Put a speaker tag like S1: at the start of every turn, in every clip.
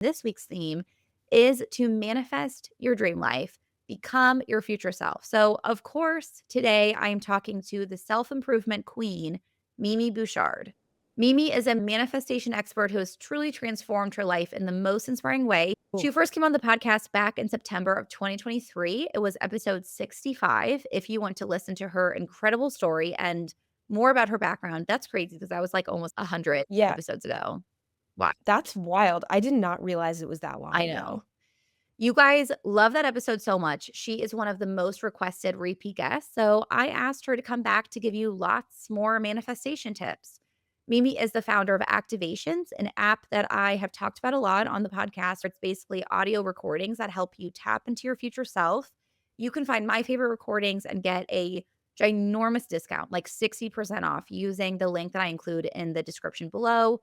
S1: This week's theme is to manifest your dream life, become your future self. So, of course, today I am talking to the self improvement queen, Mimi Bouchard. Mimi is a manifestation expert who has truly transformed her life in the most inspiring way. She
S2: Cool.
S1: first came on the podcast back in September of 2023. It was episode 65. If you want to listen to her incredible story and more about her background, that's crazy because that was like almost 100
S2: Yeah,
S1: episodes ago. Wow.
S2: that's wild. I did not realize it was that long
S1: I
S2: ago.
S1: know. You guys love that episode so much. She is one of the most requested repeat guests. So I asked her to come back to give you lots more manifestation tips. Mimi is the founder of Activations, an app that I have talked about a lot on the podcast. It's basically audio recordings that help you tap into your future self. You can find my favorite recordings and get a ginormous discount, like 60% off, using the link that I include in the description below.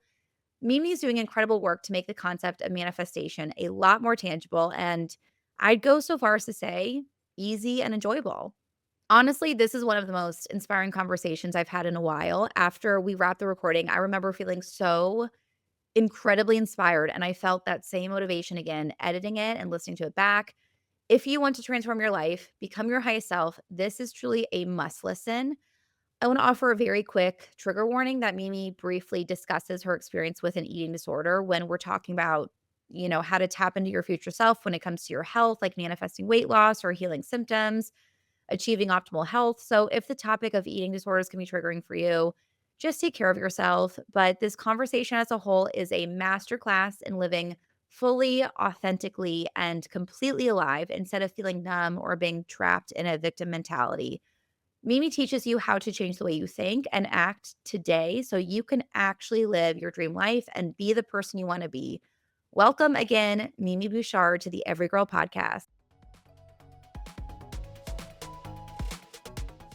S1: Mimi is doing incredible work to make the concept of manifestation a lot more tangible, and I'd go so far as to say easy and enjoyable. Honestly, this is one of the most inspiring conversations I've had in a while. After we wrapped the recording, I remember feeling so incredibly inspired, and I felt that same motivation again, editing it and listening to it back. If you want to transform your life, become your highest self, this is truly a must listen. I want to offer a very quick trigger warning that Mimi briefly discusses her experience with an eating disorder when we're talking about, how to tap into your future self when it comes to your health, like manifesting weight loss or healing symptoms, achieving optimal health. So, if the topic of eating disorders can be triggering for you, just take care of yourself. But this conversation as a whole is a masterclass in living fully, authentically, and completely alive instead of feeling numb or being trapped in a victim mentality. Mimi teaches you how to change the way you think and act today so you can actually live your dream life and be the person you want to be. Welcome again, Mimi Bouchard, to the Everygirl podcast.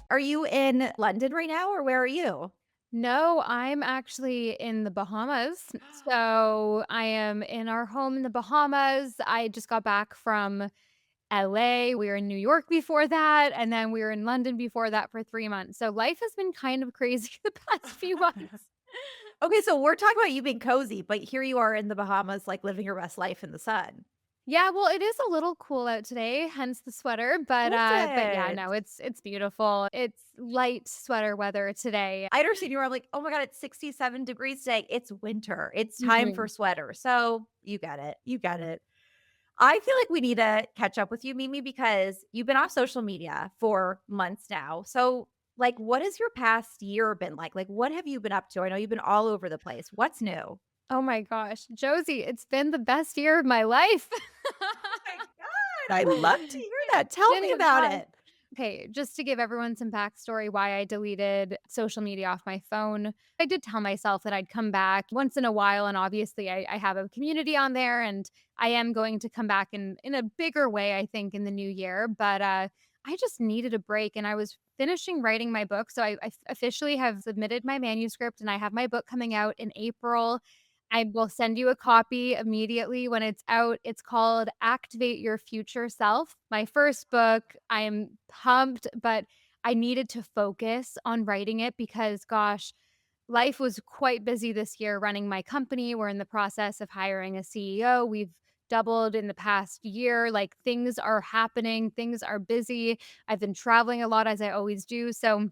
S1: Are you in London right now or where are you?
S3: No, I'm actually in the Bahamas. So I am in our home in the Bahamas. I just got back from LA. We were in New York before that. And then we were in London before that for 3 months. So life has been kind of crazy the past few months.
S1: Okay, so we're talking about you being cozy, but here you are in the Bahamas, like living your best life in the sun.
S3: Yeah, well, it is a little cool out today, hence the sweater. But
S1: Is
S3: but yeah,
S1: it?
S3: no, it's beautiful. It's light sweater weather today.
S1: I understand you were like, oh my God, it's 67 degrees today. It's winter. It's time for
S3: Mhm.
S1: sweater. So you get it. You get it. I feel like we need to catch up with you, Mimi, because you've been off social media for months now. So, like, what has your past year been like? Like, what have you been up to? I know you've been all over the place. What's new?
S3: Oh my gosh, Josie, it's been the best year of my life.
S1: My God, I love to hear that. Tell
S3: It
S1: me
S3: has
S1: about
S3: gone
S1: it.
S3: Okay, just to give everyone some backstory why I deleted social media off my phone. I did tell myself that I'd come back once in a while, and obviously I have a community on there, and I am going to come back in a bigger way, I think, in the new year. But I just needed a break, and I was finishing writing my book, so I officially have submitted my manuscript, and I have my book coming out in April. I will send you a copy immediately when it's out. It's called Activate Your Future Self. My first book. I am pumped, but I needed to focus on writing it because, gosh, life was quite busy this year running my company. We're in the process of hiring a CEO. We've doubled in the past year. Like things are happening, things are busy. I've been traveling a lot as I always do. So,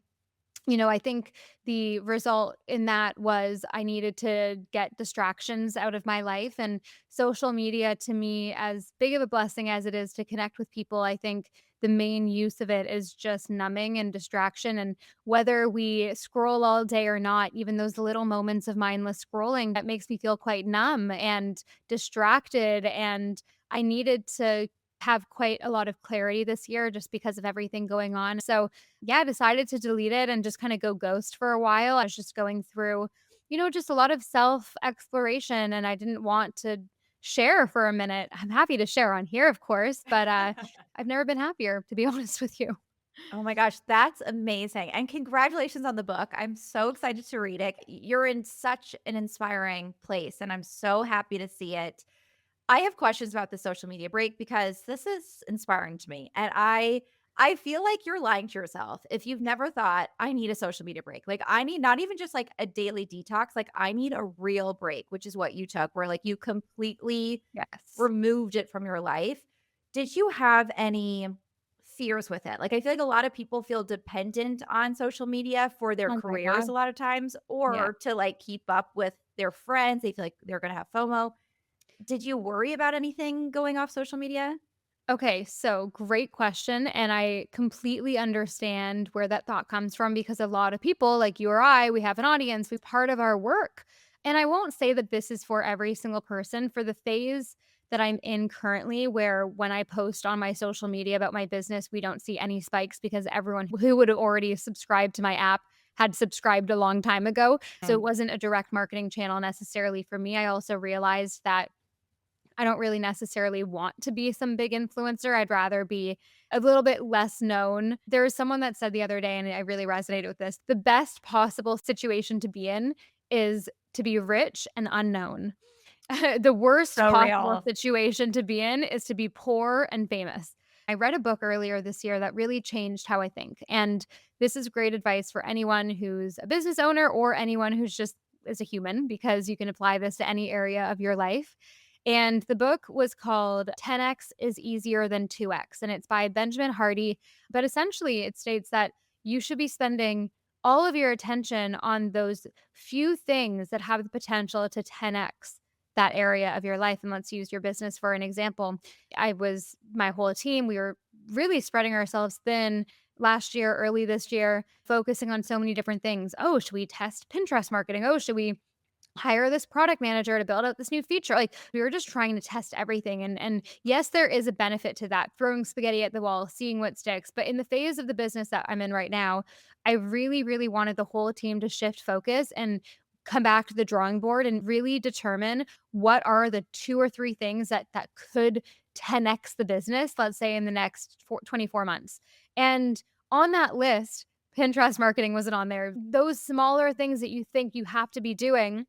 S3: I think the result in that was I needed to get distractions out of my life. And social media, to me, as big of a blessing as it is to connect with people, I think the main use of it is just numbing and distraction. And whether we scroll all day or not, even those little moments of mindless scrolling, that makes me feel quite numb and distracted. And I needed to have quite a lot of clarity this year just because of everything going on. So, yeah, I decided to delete it and just kind of go ghost for a while. I was just going through, just a lot of self exploration, and I didn't want to share for a minute. I'm happy to share on here, of course, but I've never been happier, to be honest with you.
S1: Oh my gosh, that's amazing. And congratulations on the book. I'm so excited to read it. You're in such an inspiring place, and I'm so happy to see it. I have questions about the social media break because this is inspiring to me. And I I feel like you're lying to yourself if you've never thought, "I need a social media break." Like, I need not even just, like, a daily detox, like, I need a real break, which is what you took, where, like, you completely
S3: Yes.
S1: removed it from your life. Did you have any fears with it? Like, I feel like a lot of people feel dependent on social media for their
S3: Oh my
S1: careers
S3: god.
S1: a lot of times
S3: Yeah.
S1: or to, like, keep up with their friends. They feel like they're gonna have FOMO. Did you worry about anything going off social media?
S3: Okay, so great question. And I completely understand where that thought comes from because a lot of people, like you or I, we have an audience, we part of our work. And I won't say that this is for every single person. For the phase that I'm in currently, where when I post on my social media about my business, we don't see any spikes because everyone who would have already subscribed to my app had subscribed a long time ago. So it
S2: Mm.
S3: wasn't a direct marketing channel necessarily for me. I also realized that I don't really necessarily want to be some big influencer. I'd rather be a little bit less known. There was someone that said the other day, and I really resonated with this, the best possible situation to be in is to be rich and unknown. The worst
S2: So
S3: possible
S2: real.
S3: situation to be in is to be poor and famous. I read a book earlier this year that really changed how I think. And this is great advice for anyone who's a business owner or anyone who's just is a human because you can apply this to any area of your life. And the book was called 10x is easier than 2x, and it's by Benjamin Hardy. But essentially, it states that you should be spending all of your attention on those few things that have the potential to 10x that area of your life. And let's use your business for an example. My whole team, we were really spreading ourselves thin last year, early this year, focusing on so many different things. Oh, should we test Pinterest marketing? Oh, should we hire this product manager to build out this new feature? Like, we were just trying to test everything. And yes, there is a benefit to that, throwing spaghetti at the wall, seeing what sticks. But in the phase of the business that I'm in right now, I really, really wanted the whole team to shift focus and come back to the drawing board and really determine what are the two or three things that could 10x the business, let's say in the next 24 months. And on that list, Pinterest marketing wasn't on there. Those smaller things that you think you have to be doing,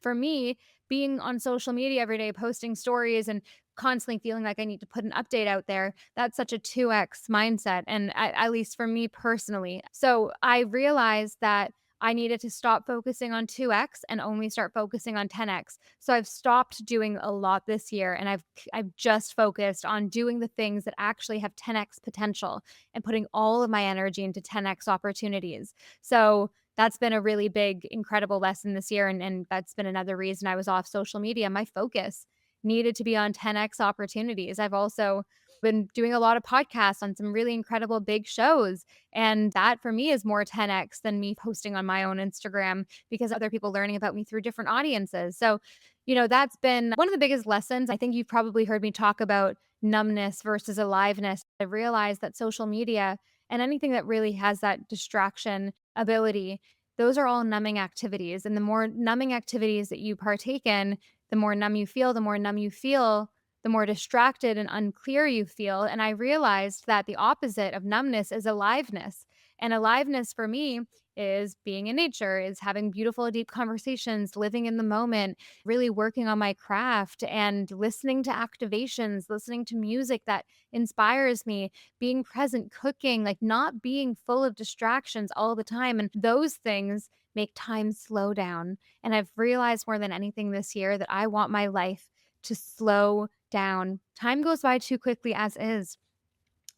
S3: for me, being on social media every day, posting stories and constantly feeling like I need to put an update out there, that's such a 2x mindset. And at least for me personally. So I realized that I needed to stop focusing on 2x and only start focusing on 10x. So I've stopped doing a lot this year and I've just focused on doing the things that actually have 10x potential and putting all of my energy into 10x opportunities. So that's been a really big, incredible lesson this year. And that's been another reason I was off social media. My focus needed to be on 10x opportunities. I've also been doing a lot of podcasts on some really incredible big shows. And that for me is more 10x than me posting on my own Instagram because other people learning about me through different audiences. So, that's been one of the biggest lessons. I think you've probably heard me talk about numbness versus aliveness. I realized that social media and anything that really has that distraction ability, those are all numbing activities. And the more numbing activities that you partake in, the more numb you feel, the more numb you feel, the more distracted and unclear you feel. And I realized that the opposite of numbness is aliveness. And aliveness for me is being in nature, is having beautiful, deep conversations, living in the moment, really working on my craft and listening to activations, listening to music that inspires me, being present, cooking, like not being full of distractions all the time. And those things make time slow down. And I've realized more than anything this year that I want my life to slow down. Time goes by too quickly as is.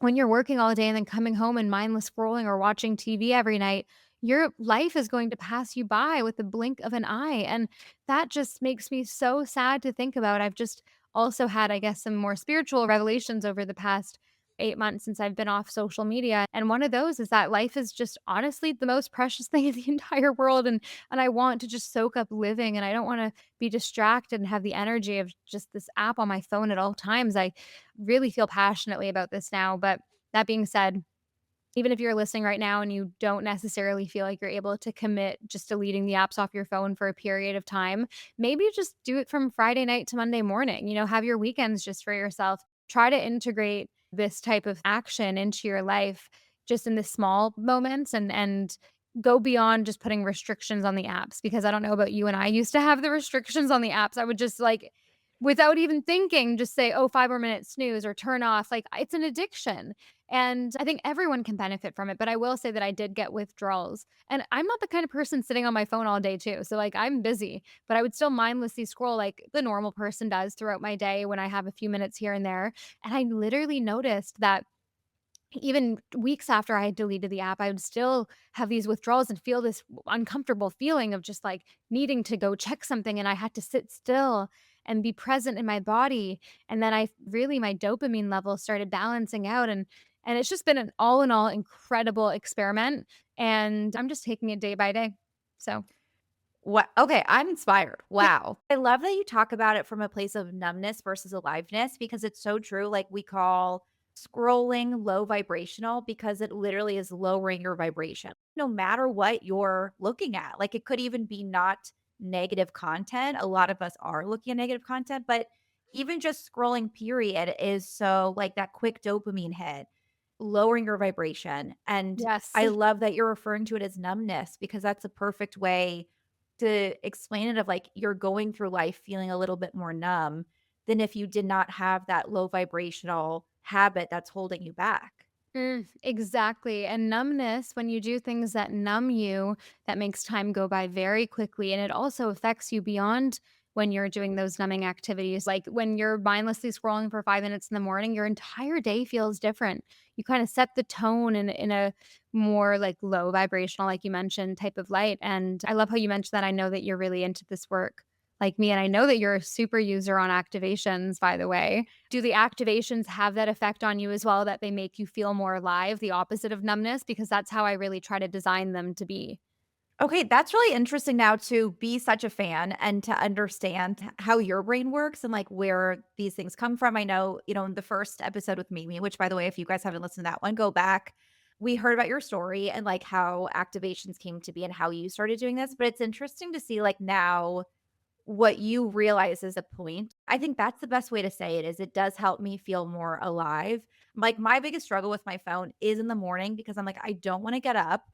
S3: When you're working all day and then coming home and mindless scrolling or watching TV every night, your life is going to pass you by with the blink of an eye. And that just makes me so sad to think about. I've just also had, I guess, some more spiritual revelations over the past 8 months since I've been off social media. And one of those is that life is just honestly the most precious thing in the entire world. And I want to just soak up living and I don't want to be distracted and have the energy of just this app on my phone at all times. I really feel passionately about this now. But that being said, even if you're listening right now and you don't necessarily feel like you're able to commit just deleting the apps off your phone for a period of time, maybe just do it from Friday night to Monday morning. Have your weekends just for yourself. Try to integrate this type of action into your life just in the small moments and go beyond just putting restrictions on the apps because I don't know about you and I used to have the restrictions on the apps. I would just like without even thinking, just say, "Oh, 5 more minutes, snooze," or turn off. Like, it's an addiction. And I think everyone can benefit from it. But I will say that I did get withdrawals. And I'm not the kind of person sitting on my phone all day, too. So, like, I'm busy, but I would still mindlessly scroll like the normal person does throughout my day when I have a few minutes here and there. And I literally noticed that even weeks after I had deleted the app, I would still have these withdrawals and feel this uncomfortable feeling of just like needing to go check something. And I had to sit still and be present in my body. And then I really, my dopamine level started balancing out. And it's just been an all in all incredible experiment. And I'm just taking it day by day. So,
S1: What? Okay, I'm inspired. Wow. I love that you talk about it from a place of numbness versus aliveness because it's so true. Like we call scrolling low vibrational because it literally is lowering your vibration no matter what you're looking at. Like it could even be not negative content. A lot of us are looking at negative content, but even just scrolling, period, is so like that quick dopamine hit, lowering your vibration. And
S3: yes.
S1: I love that you're referring to it as numbness because that's a perfect way to explain it of like you're going through life feeling a little bit more numb than if you did not have that low vibrational habit that's holding you back.
S3: Exactly. And numbness, when you do things that numb you, that makes time go by very quickly. And it also affects you beyond when you're doing those numbing activities. Like when you're mindlessly scrolling for 5 minutes in the morning, your entire day feels different. You kind of set the tone in a more like low vibrational, like you mentioned, type of light. And I love how you mentioned that. I know that you're really into this work like me. And I know that you're a super user on activations, by the way. Do the activations have that effect on you as well, that they make you feel more alive, the opposite of numbness? Because that's how I really try to design them to be.
S1: Okay, that's really interesting now to be such a fan and to understand how your brain works and like where these things come from. I know, in the first episode with Mimi, which by the way, if you guys haven't listened to that one, go back. We heard about your story and like how activations came to be and how you started doing this. But it's interesting to see like now what you realize is a point. I think that's the best way to say it is it does help me feel more alive. Like my biggest struggle with my phone is in the morning because I'm like, I don't want to get up.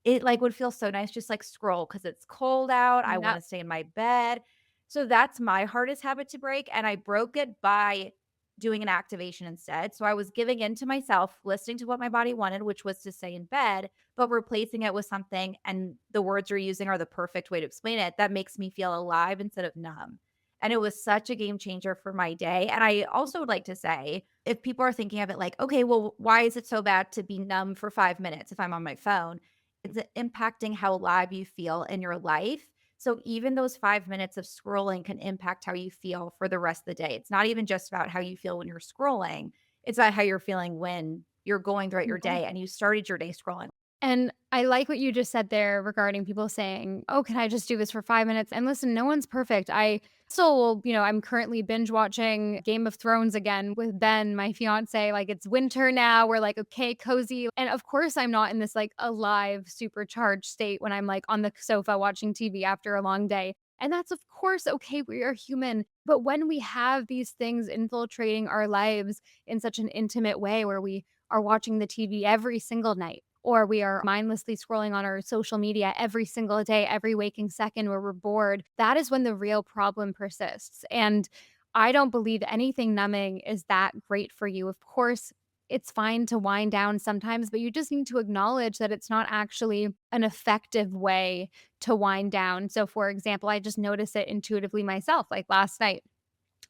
S1: It like would feel so nice just like scroll because it's cold out. I want
S3: Yep.
S1: to stay in my bed. So that's my hardest habit to break. And I broke it by doing an activation instead. So I was giving in to myself, listening to what my body wanted, which was to stay in bed, but replacing it with something, and the words you're using are the perfect way to explain it, that makes me feel alive instead of numb. And it was such a game changer for my day. And I also would like to say, if people are thinking of it like, okay, well, why is it so bad to be numb for 5 minutes if I'm on my phone? It's impacting how alive you feel in your life. So even those 5 minutes of scrolling can impact how you feel for the rest of the day. It's not even just about how you feel when you're scrolling, it's about how you're feeling when you're going throughout your day and you started your day scrolling.
S3: And I like what you just said there regarding people saying, "Oh, can I just do this for 5 minutes?" And listen, no one's perfect. I still will, I'm currently binge watching Game of Thrones again with Ben, my fiance. Like it's winter now. We're like, okay, cozy. And of course, I'm not in this like alive, supercharged state when I'm like on the sofa watching TV after a long day. And that's of course okay. We are human. But when we have these things infiltrating our lives in such an intimate way where we are watching the TV every single night, or we are mindlessly scrolling on our social media every single day, every waking second where we're bored, that is when the real problem persists. And I don't believe anything numbing is that great for you. Of course, it's fine to wind down sometimes, but you just need to acknowledge that it's not actually an effective way to wind down. So, for example, I just notice it intuitively myself. Like last night,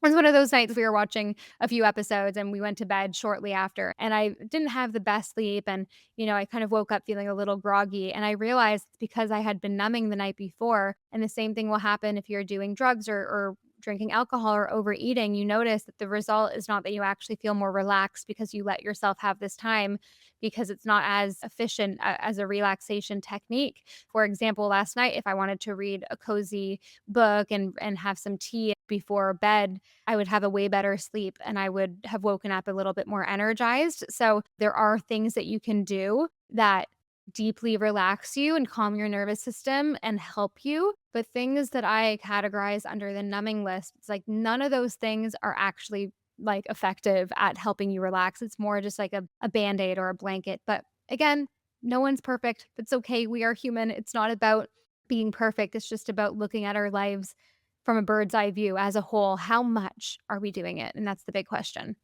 S3: it was one of those nights we were watching a few episodes and we went to bed shortly after, and I didn't have the best sleep, and I kind of woke up feeling a little groggy, and I realized it's because I had been numbing the night before. And the same thing will happen if you're doing drugs or drinking alcohol or overeating. You notice that the result is not that you actually feel more relaxed because you let yourself have this time, because it's not as efficient as a relaxation technique. For example, last night, if I wanted to read a cozy book and have some tea before bed, I would have a way better sleep and I would have woken up a little bit more energized. So there are things that you can do that deeply relax you and calm your nervous system and help you. But things that I categorize under the numbing list, it's like none of those things are actually like effective at helping you relax. It's more just like a band-aid or a blanket. But again, no one's perfect. It's okay. We are human. It's not about being perfect. It's just about looking at our lives from a bird's eye view as a whole, how much are we doing it? And that's the big question.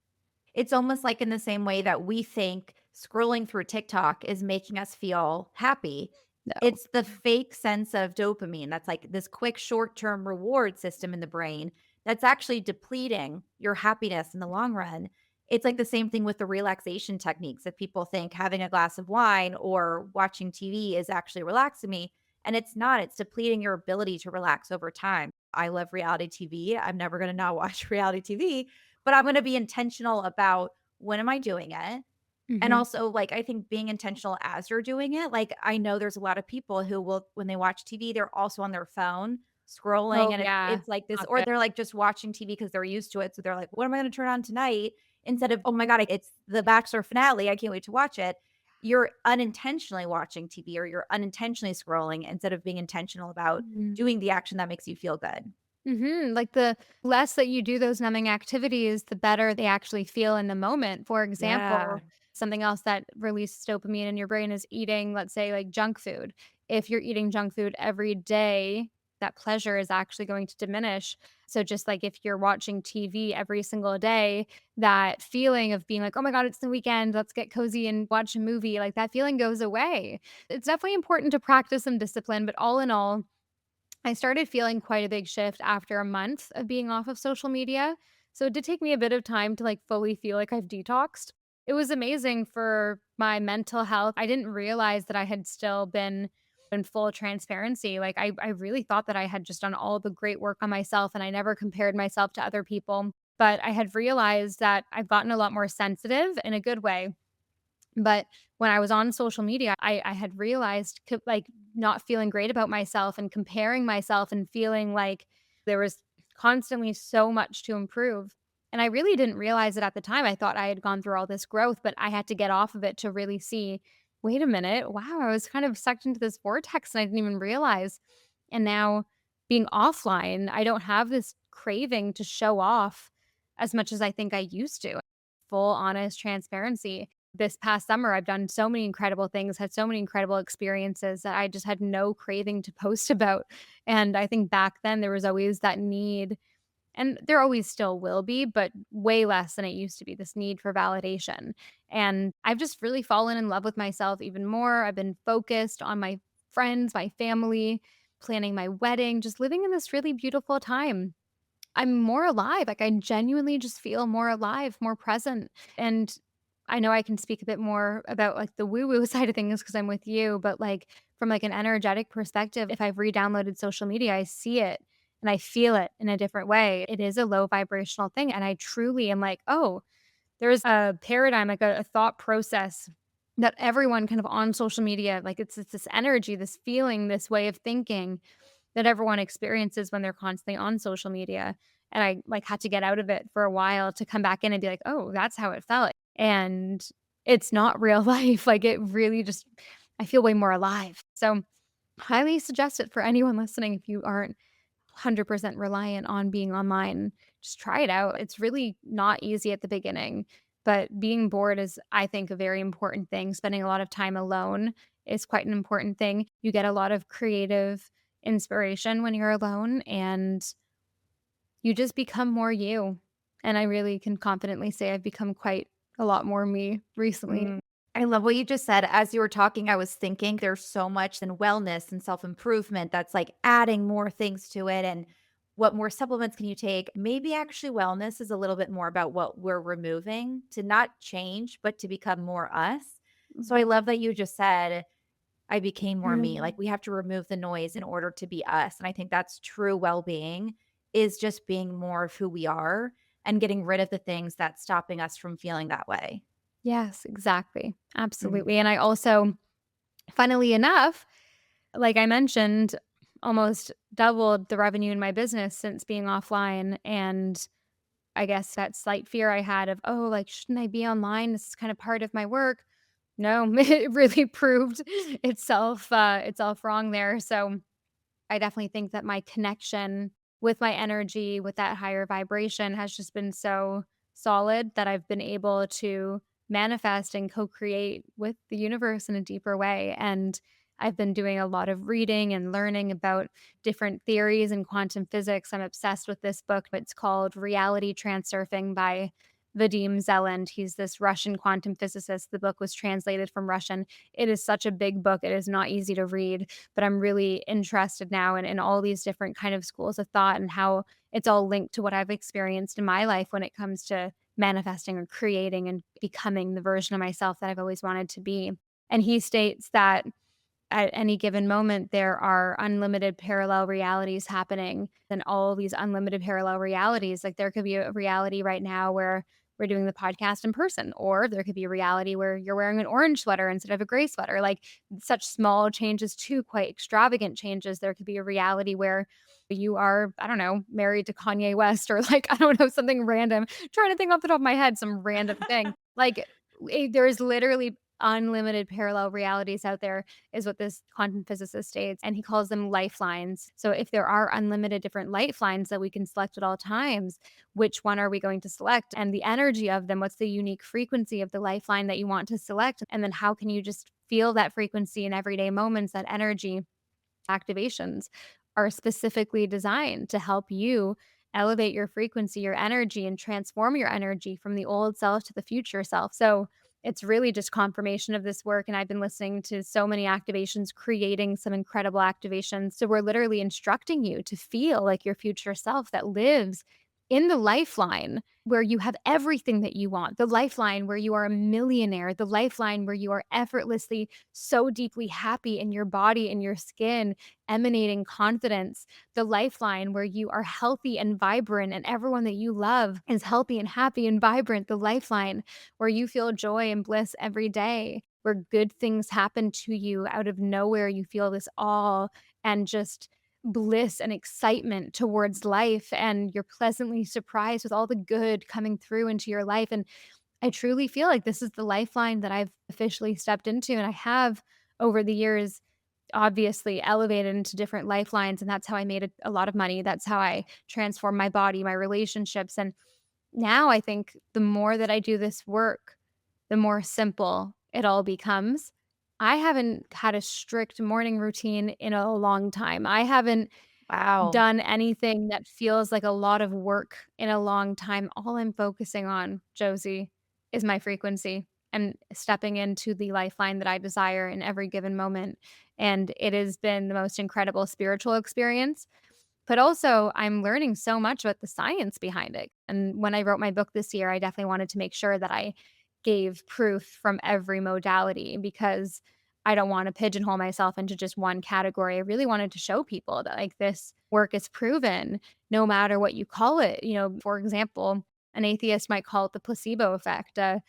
S1: It's almost like in the same way that we think scrolling through TikTok is making us feel happy.
S3: No.
S1: It's the fake sense of dopamine that's like this quick short-term reward system in the brain that's actually depleting your happiness in the long run. It's like the same thing with the relaxation techniques. If people think having a glass of wine or watching TV is actually relaxing me, and it's not, it's depleting your ability to relax over time. I love reality TV. I'm never going to not watch reality TV, but I'm gonna be intentional about when am I doing it? And
S3: Mhm.
S1: also, like, I think being intentional as you're doing it, like, I know there's a lot of people who will when they watch TV, they're also on their phone scrolling,
S3: Oh,
S1: and it's
S3: yeah.
S1: it's like this
S3: Not
S1: or
S3: good.
S1: they're, like, just watching TV because 'cause they're used to it, so they're like, "What am I gonna turn on tonight?" Instead of, "Oh my god, it's the Bachelor finale, I can't wait to watch it." You're unintentionally watching TV or you're unintentionally scrolling instead of being intentional about
S3: Mhm.
S1: doing the action that makes you feel good.
S3: Mhm, like, the less that you do those numbing activities, the better they actually feel in the moment. For
S1: Yeah.
S3: example, something else that releases dopamine in your brain is eating, let's say, like, junk food. If you're eating junk food every day, that pleasure is actually going to diminish. So just like if you're watching TV every single day, that feeling of being like, "Oh my god, it's the weekend, let's get cozy and watch a movie," like, that feeling goes away. It's definitely important to practice some discipline, but all in all, I started feeling quite a big shift after a month of being off of social media. So it did take me a bit of time to like fully feel like I've detoxed. It was amazing for my mental health. I didn't realize that I had still been in full transparency. Like I really thought that I had just done all the great work on myself and I never compared myself to other people. But I had realized that I've gotten a lot more sensitive in a good way, but when I was on social media, I had realized like not feeling great about myself and comparing myself and feeling like there was constantly so much to improve. And I really didn't realize it at the time. I thought I had gone through all this growth, but I had to get off of it to really see, wait a minute, wow, I was kind of sucked into this vortex and I didn't even realize. And now being offline, I don't have this craving to show off as much as I think I used to. Full honest transparency. This past summer, I've done so many incredible things, had so many incredible experiences that I just had no craving to post about. And I think back then there was always that need, and there always still will be, but way less than it used to be, this need for validation. And I've just really fallen in love with myself even more. I've been focused on my friends, my family, planning my wedding, just living in this really beautiful time. I'm more alive, like, I genuinely just feel more alive, more present, and I know I can speak a bit more about, like, the woo-woo side of things because 'cause I'm with you, but, like, from, like, an energetic perspective, if I've re-downloaded social media, I see it and I feel it in a different way. It is a low vibrational thing, and I truly am like, "Oh, there's a paradigm, like, a thought process that everyone kind of on social media, like, it's this energy, this feeling, this way of thinking that everyone experiences when they're constantly on social media, and I, like, had to get out of it for a while to come back in and be like, "Oh, that's how it felt," and it's not real life, like, it really just I feel way more alive. So, highly suggest it for anyone listening if you aren't 100% reliant on being online. Just try it out. It's really not easy at the beginning, but being bored is, I think, a very important thing. Spending a lot of time alone is quite an important thing. You get a lot of creative inspiration when you're alone and you just become more you. And I really can confidently say I've become quite a lot more me recently.
S1: Mm. I love what you just said. As you were talking, I was thinking there's so much in wellness and self improvement that's like adding more things to it. And what more supplements can you take? Maybe actually, wellness is a little bit more about what we're removing to not change, but to become more us. So I love that you just said, I became more me.
S3: Mhm.
S1: Like we have to remove the noise in order to be us. And I think that's true well being is just being more of who we are and getting rid of the things that's stopping us from feeling that way.
S3: Yes, exactly.
S1: Mm.
S3: Absolutely. And I also, funnily enough, like I mentioned, almost doubled the revenue in my business since being offline. And I guess that slight fear I had of, oh, like, shouldn't I be online? This is kind of part of my work. No, it really proved itself wrong there. So I definitely think that my connection with my energy, with that higher vibration has just been so solid that I've been able to manifest and co-create with the universe in a deeper way. And I've been doing a lot of reading and learning about different theories in quantum physics. I'm obsessed with this book. It's called Reality Transurfing by Vadim Zeland. He's this Russian quantum physicist. The book was translated from Russian. It is such a big book. It is not easy to read, but I'm really interested now in all these different kind of schools of thought and how it's all linked to what I've experienced in my life when it comes to manifesting or creating and becoming the version of myself that I've always wanted to be. And he states that at any given moment, there are unlimited parallel realities happening, and all these unlimited parallel realities. Like there could be a reality right now where we're doing the podcast in person, or there could be a reality where you're wearing an orange sweater instead of a gray sweater. Like such small changes to quite extravagant changes. There could be a reality where you are, I don't know, married to Kanye West, or like, I don't know, something random. Trying to think off the top of my head, some random thing. Like there's literally unlimited parallel realities out there is what this quantum physicist states, and he calls them lifelines. So if there are unlimited different lifelines that we can select at all times, which one are we going to select? And the energy of them, what's the unique frequency of the lifeline that you want to select? And then how can you just feel that frequency in everyday moments, that energy? Activations are specifically designed to help you elevate your frequency, your energy, and transform your energy from the old self to the future self. So it's really just confirmation of this work. And I've been listening to so many activations, creating some incredible activations. So we're literally instructing you to feel like your future self that lives in the lifeline where you have everything that you want, the lifeline where you are a millionaire, the lifeline where you are effortlessly so deeply happy in your body and your skin, emanating confidence, the lifeline where you are healthy and vibrant and everyone that you love is healthy and happy and vibrant, the lifeline where you feel joy and bliss every day, where good things happen to you out of nowhere. You feel this awe and just bliss and excitement towards life, and you're pleasantly surprised with all the good coming through into your life. And I truly feel like this is the lifeline that I've officially stepped into, and I have over the years obviously elevated into different lifelines, and that's how I made a lot of money. That's how I transformed my body, my relationships, and now I think the more that I do this work, the more simple it all becomes. I haven't had a strict morning routine in a long time. I haven't
S1: Wow.
S3: done anything that feels like a lot of work in a long time. All I'm focusing on, Josie, is my frequency and stepping into the lifeline that I desire in every given moment. And it has been the most incredible spiritual experience. But also, I'm learning so much about the science behind it. And when I wrote my book this year, I definitely wanted to make sure that I gave proof from every modality because I don't want to pigeonhole myself into just one category. I really wanted to show people that like this work is proven no matter what you call it. You know, for example, an atheist might call it the placebo effect. A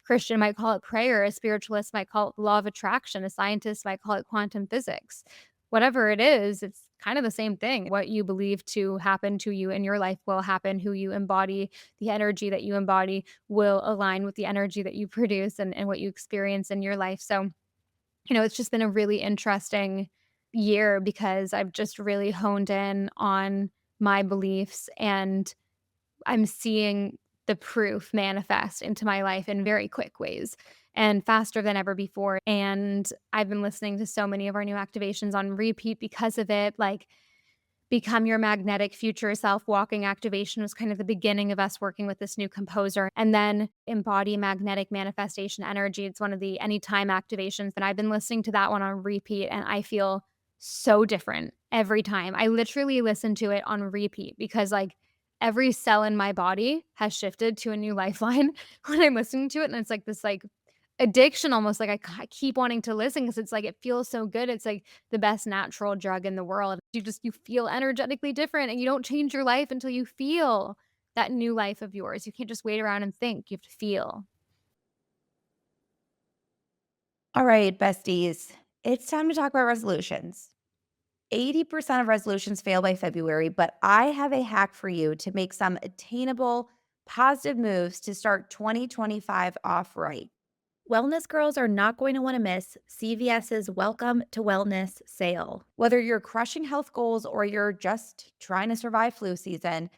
S3: Christian might call it prayer. A spiritualist might call it the law of attraction. A scientist might call it quantum physics. Whatever it is, it's kind of the same thing. What you believe to happen to you in your life will happen. Who you embody, the energy that you embody will align with the energy that you produce and what you experience in your life. So, it's just been a really interesting year because I've just really honed in on my beliefs, and I'm seeing the proof manifest into my life in very quick ways and faster than ever before. And I've been listening to so many of our new activations on repeat because of it. Like Become Your Magnetic Future Self Walking activation was kind of the beginning of us working with this new composer. And then Embody Magnetic Manifestation Energy. It's one of the anytime activations. And I've been listening to that one on repeat, and I feel so different every time. I literally listen to it on repeat because, like, every cell in my body has shifted to a new lifeline when I'm listening to it. And it's like this, like, addiction almost, like, I keep wanting to listen because it's like it feels so good. It's like the best natural drug in the world. You feel energetically different, and you don't change your life until you feel that new life of yours. You can't just wait around and think, you have to feel.
S1: All right, besties, it's time to talk about resolutions. 80% of resolutions fail by February, but I have a hack for you to make some attainable, positive moves to start 2025 off right. Wellness girls are not going to want to miss CVS's Welcome to Wellness sale. Whether you're crushing health goals or you're just trying to survive flu season,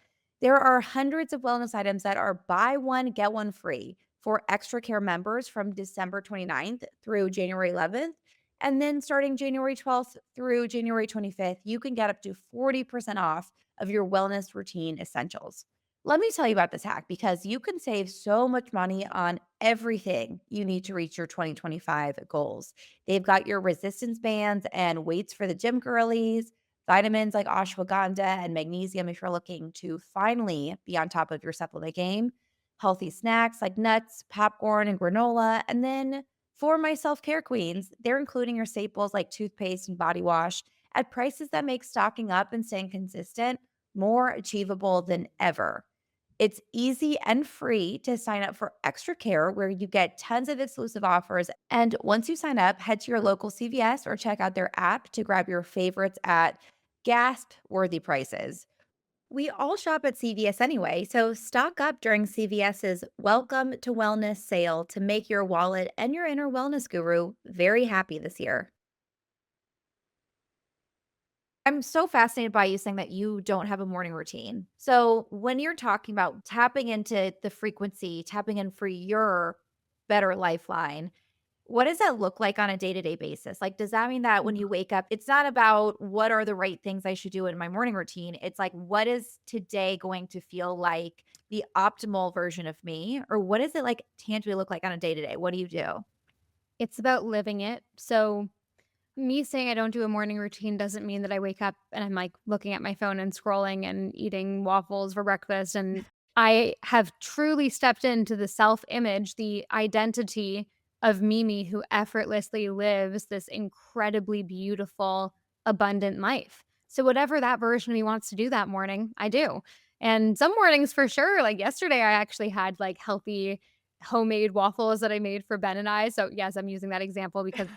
S1: there are hundreds of wellness items that are buy one, get one free for extra care members from December 29th through January 11th. And then starting January 12th through January 25th, you can get up to 40% off of your wellness routine essentials. Let me tell you about this hack because you can save so much money on everything you need to reach your 2025 goals. They've got your resistance bands and weights for the gym girlies, vitamins like ashwagandha and magnesium if you're looking to finally be on top of your supplement game, healthy snacks like nuts, popcorn, and granola, and then for my self care queens, they're including your staples like toothpaste and body wash at prices that make stocking up and staying consistent more achievable than ever. It's easy and free to sign up for Extra Care, where you get tons of exclusive offers. And once you sign up, head to your local CVS or check out their app to grab your favorites at gasp worthy prices. We all shop at CVS anyway, so stock up during CVS's Welcome to Wellness sale to make your wallet and your inner wellness guru very happy this year. I'm so fascinated by you saying that you don't have a morning routine. So, when you're talking about tapping into the frequency, tapping in for your better lifeline, what does that look like on a day-to-day basis? Like, does that mean that when you wake up, it's not about what are the right things I should do in my morning routine? It's like, what is today going to feel like the optimal version of me? Or what does it like tangibly look like on a day-to-day? What do you do?
S3: It's about living it. So me saying I don't do a morning routine doesn't mean that I wake up and I'm, like, looking at my phone and scrolling and eating waffles for breakfast, and I have truly stepped into the self-image, the identity of Mimi who effortlessly lives this incredibly beautiful, abundant life. So whatever that version of me wants to do that morning, I do. And some mornings for sure, like yesterday, I actually had, like, healthy homemade waffles that I made for Ben and I. So, yes, I'm using that example because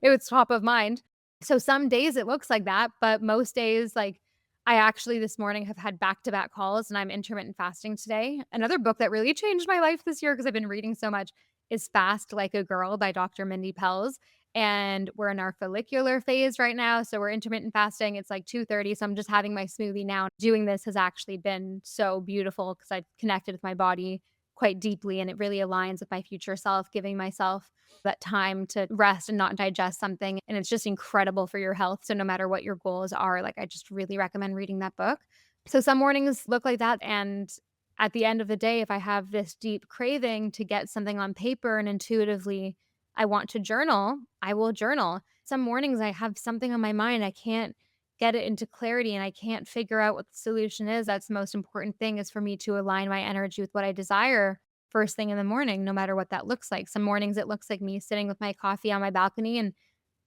S3: it was top of mind. So some days it looks like that, but most days, like, I actually this morning have had back-to-back calls and I'm intermittent fasting today. Another book that really changed my life this year because I've been reading so much is Fast Like a Girl by Dr. Mindy Pelz. And we're in our follicular phase right now. So we're intermittent fasting. It's like 2:30. So I'm just having my smoothie now. Doing this has actually been so beautiful because I've connected with my body quite deeply and it really aligns with my future self, giving myself that time to rest and not digest something. And it's just incredible for your health. So, no matter what your goals are, like, I just really recommend reading that book. So, some mornings look like that. And at the end of the day, if I have this deep craving to get something on paper and intuitively I want to journal, I will journal. Some mornings I have something on my mind, I can't get it into clarity and I can't figure out what the solution is. That's the most important thing is for me to align my energy with what I desire first thing in the morning, no matter what that looks like. Some mornings it looks like me sitting with my coffee on my balcony and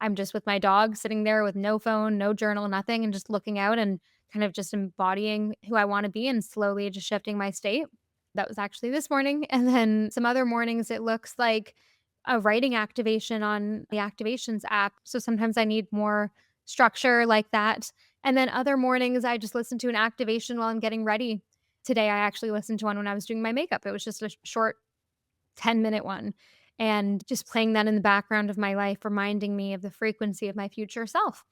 S3: I'm just with my dog sitting there with no phone, no journal, nothing, and just looking out and kind of just embodying who I want to be and slowly just shifting my state. That was actually this morning. And then some other mornings, it looks like a writing activation on the activations app. So sometimes I need more structure like that. And then other mornings, I just listen to an activation while I'm getting ready. Today, I actually listened to one when I was doing my makeup. It was just a short 10-minute one. And just playing that in the background of my life, reminding me of the frequency of my future self.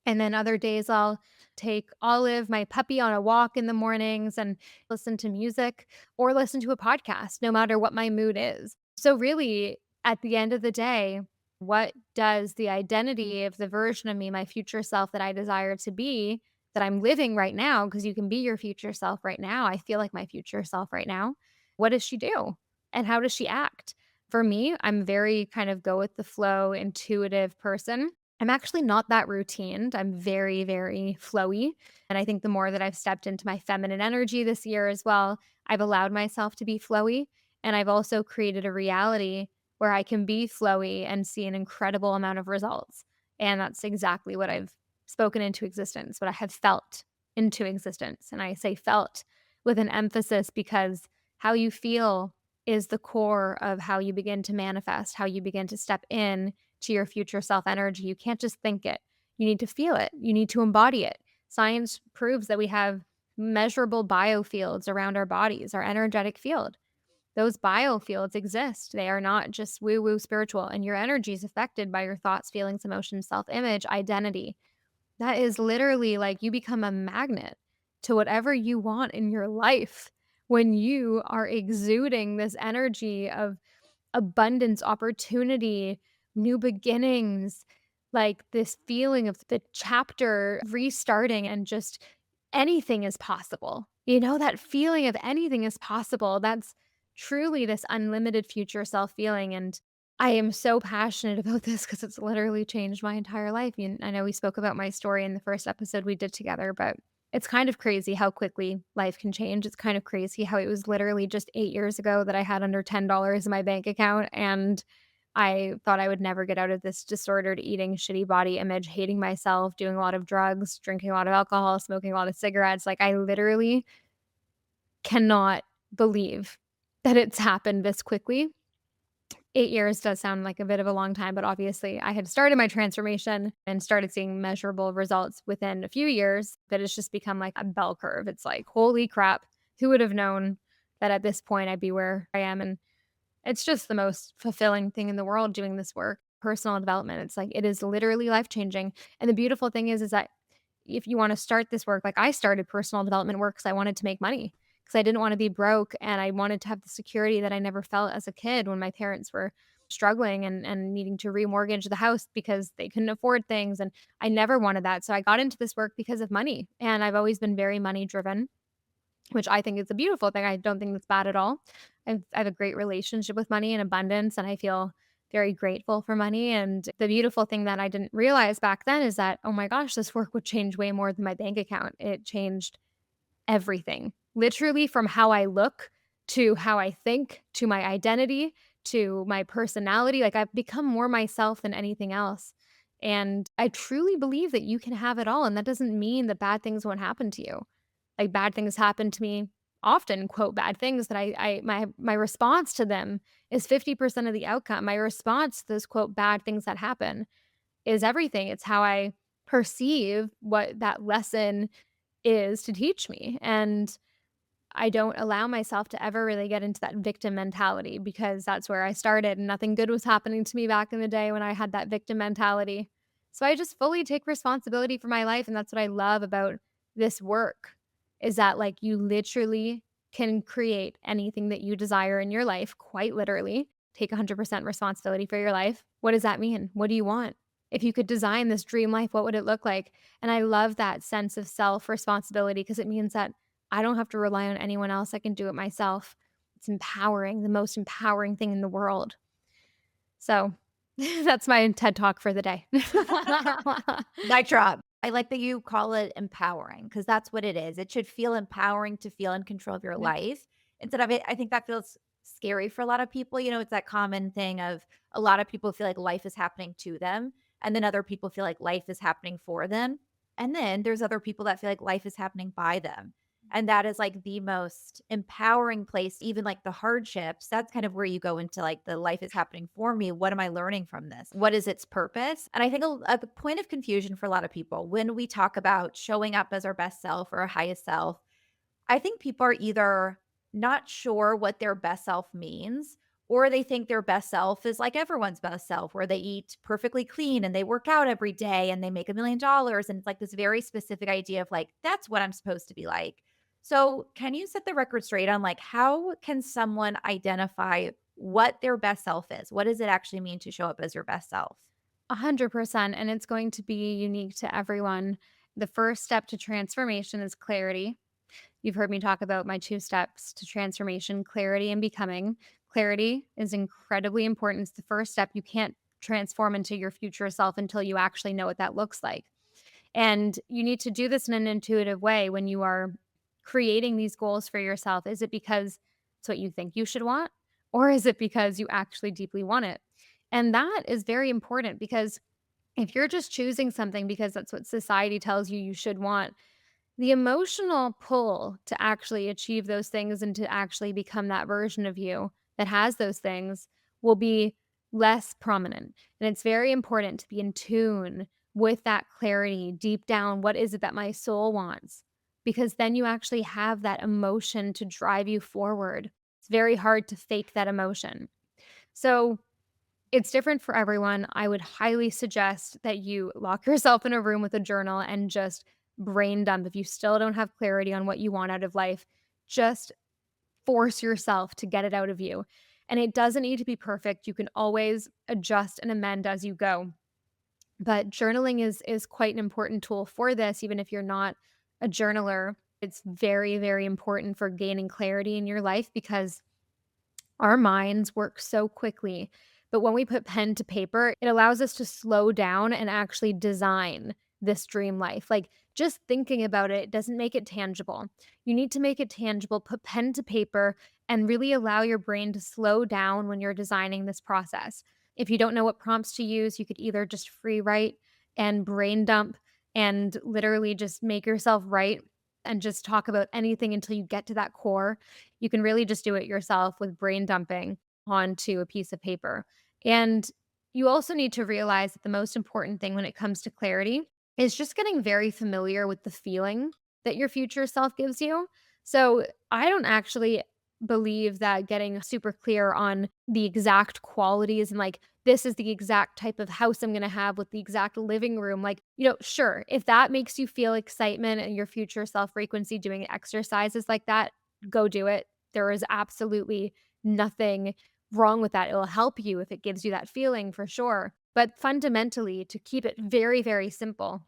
S3: And then other days, I'll take Olive, my puppy, on a walk in the mornings and listen to music or listen to a podcast, no matter what my mood is. So, really, at the end of the day, what does the identity of the version of me, my future self that I desire to be, that I'm living right now, because you can be your future self right now. I feel like my future self right now. What does she do? And how does she act? For me, I'm very kind of go with the flow, intuitive person. I'm actually not that routined. I'm very, very flowy. And I think the more that I've stepped into my feminine energy this year as well, I've allowed myself to be flowy. And I've also created a reality where I can be flowy and see an incredible amount of results. And that's exactly what I've spoken into existence, what I have felt into existence. And I say felt with an emphasis because how you feel is the core of how you begin to manifest, how you begin to step in to your future self energy. You can't just think it. You need to feel it. You need to embody it. Science proves that we have measurable biofields around our bodies, our energetic field. Those biofields exist. They are not just woo woo spiritual, and your energy is affected by your thoughts, feelings, emotions, self image, identity. That is literally like you become a magnet to whatever you want in your life when you are exuding this energy of abundance, opportunity, new beginnings, like this feeling of the chapter restarting and just anything is possible. You know, that feeling of anything is possible. That's truly this unlimited future self feeling. And I am so passionate about this because it's literally changed my entire life. I know we spoke about my story in the first episode we did together, but it's kind of crazy how quickly life can change. It's kind of crazy how it was literally just 8 years ago that I had under $10 in my bank account. And I thought I would never get out of this disordered eating, shitty body image, hating myself, doing a lot of drugs, drinking a lot of alcohol, smoking a lot of cigarettes. Like, I literally cannot believe that it's happened this quickly. 8 years does sound like a bit of a long time, but obviously I had started my transformation and started seeing measurable results within a few years, but it's just become like a bell curve. It's like, holy crap, who would have known that at this point I'd be where I am? And it's just the most fulfilling thing in the world doing this work, personal development. It's like it is literally life-changing. And the beautiful thing is that if you wanna start this work, like I started personal development work because I wanted to make money, because I didn't wanna be broke, and I wanted to have the security that I never felt as a kid when my parents were struggling and needing to remortgage the house because they couldn't afford things, and I never wanted that. So I got into this work because of money, and I've always been very money driven, which I think is a beautiful thing. I don't think that's bad at all. I have a great relationship with money and abundance, and I feel very grateful for money. And the beautiful thing that I didn't realize back then is that, oh my gosh, this work would change way more than my bank account. It changed everything, literally from how I look to how I think to my identity to my personality. Like, I've become more myself than anything else. And I truly believe that you can have it all. And that doesn't mean that bad things won't happen to you. Like, bad things happen to me often, quote, bad things that my response to them is 50% of the outcome. My response to those, quote, bad things that happen is everything. It's how I perceive what that lesson is to teach me. And I don't allow myself to ever really get into that victim mentality because that's where I started and nothing good was happening to me back in the day when I had that victim mentality. So I just fully take responsibility for my life, and that's what I love about this work is that, like, you literally can create anything that you desire in your life, quite literally. Take 100% responsibility for your life. What does that mean? What do you want? If you could design this dream life, what would it look like? And I love that sense of self responsibility because it means that I don't have to rely on anyone else. I can do it myself. It's empowering, the most empowering thing in the world. So that's my TED talk for the day.
S1: Mic drop. I like that you call it empowering because that's what it is. It should feel empowering to feel in control of your
S3: Yeah.
S1: life instead of it. I think that feels scary for a lot of people. You know, it's that common thing of a lot of people feel like life is happening to them, and then other people feel like life is happening for them. And then there's other people that feel like life is happening by them. And that is like the most empowering place, even like the hardships. That's kind of where you go into like the life is happening for me. What am I learning from this? What is its purpose? And I think a point of confusion for a lot of people when we talk about showing up as our best self or our highest self, I think people are either not sure what their best self means, or they think their best self is like everyone's best self, where they eat perfectly clean and they work out every day and they make $1 million. And it's like this very specific idea of like, that's what I'm supposed to be like. So, can you set the record straight on like how can someone identify what their best self is? What does it actually mean to show up as your best self?
S3: 100%. And it's going to be unique to everyone. The first step to transformation is clarity. You've heard me talk about my 2 steps to transformation, clarity and becoming. Clarity is incredibly important. It's the first step. You can't transform into your future self until you actually know what that looks like. And you need to do this in an intuitive way when you are creating these goals for yourself. Is it because it's what you think you should want? Or is it because you actually deeply want it? And that is very important because if you're just choosing something because that's what society tells you you should want, the emotional pull to actually achieve those things and to actually become that version of you that has those things will be less prominent. And it's very important to be in tune with that clarity deep down. What is it that my soul wants? Because then you actually have that emotion to drive you forward. It's very hard to fake that emotion. So, it's different for everyone. I would highly suggest that you lock yourself in a room with a journal and just brain dump. If you still don't have clarity on what you want out of life, just force yourself to get it out of you. And it doesn't need to be perfect. You can always adjust and amend as you go. But journaling is quite an important tool for this, even if you're not a journaler. It's very, very important for gaining clarity in your life because our minds work so quickly. But when we put pen to paper, it allows us to slow down and actually design this dream life. Like just thinking about it doesn't make it tangible. You need to make it tangible, put pen to paper, and really allow your brain to slow down when you're designing this process. If you don't know what prompts to use, you could either just free write and brain dump and literally just make yourself write and just talk about anything until you get to that core. You can really just do it yourself with brain dumping onto a piece of paper. And you also need to realize that the most important thing when it comes to clarity is just getting very familiar with the feeling that your future self gives you. So I don't actually believe that getting super clear on the exact qualities and like this is the exact type of house I'm going to have with the exact living room. Like, sure, if that makes you feel excitement and your future self frequency doing exercises like that, go do it. There is absolutely nothing wrong with that. It'll help you if it gives you that feeling for sure. But fundamentally, to keep it very, very simple,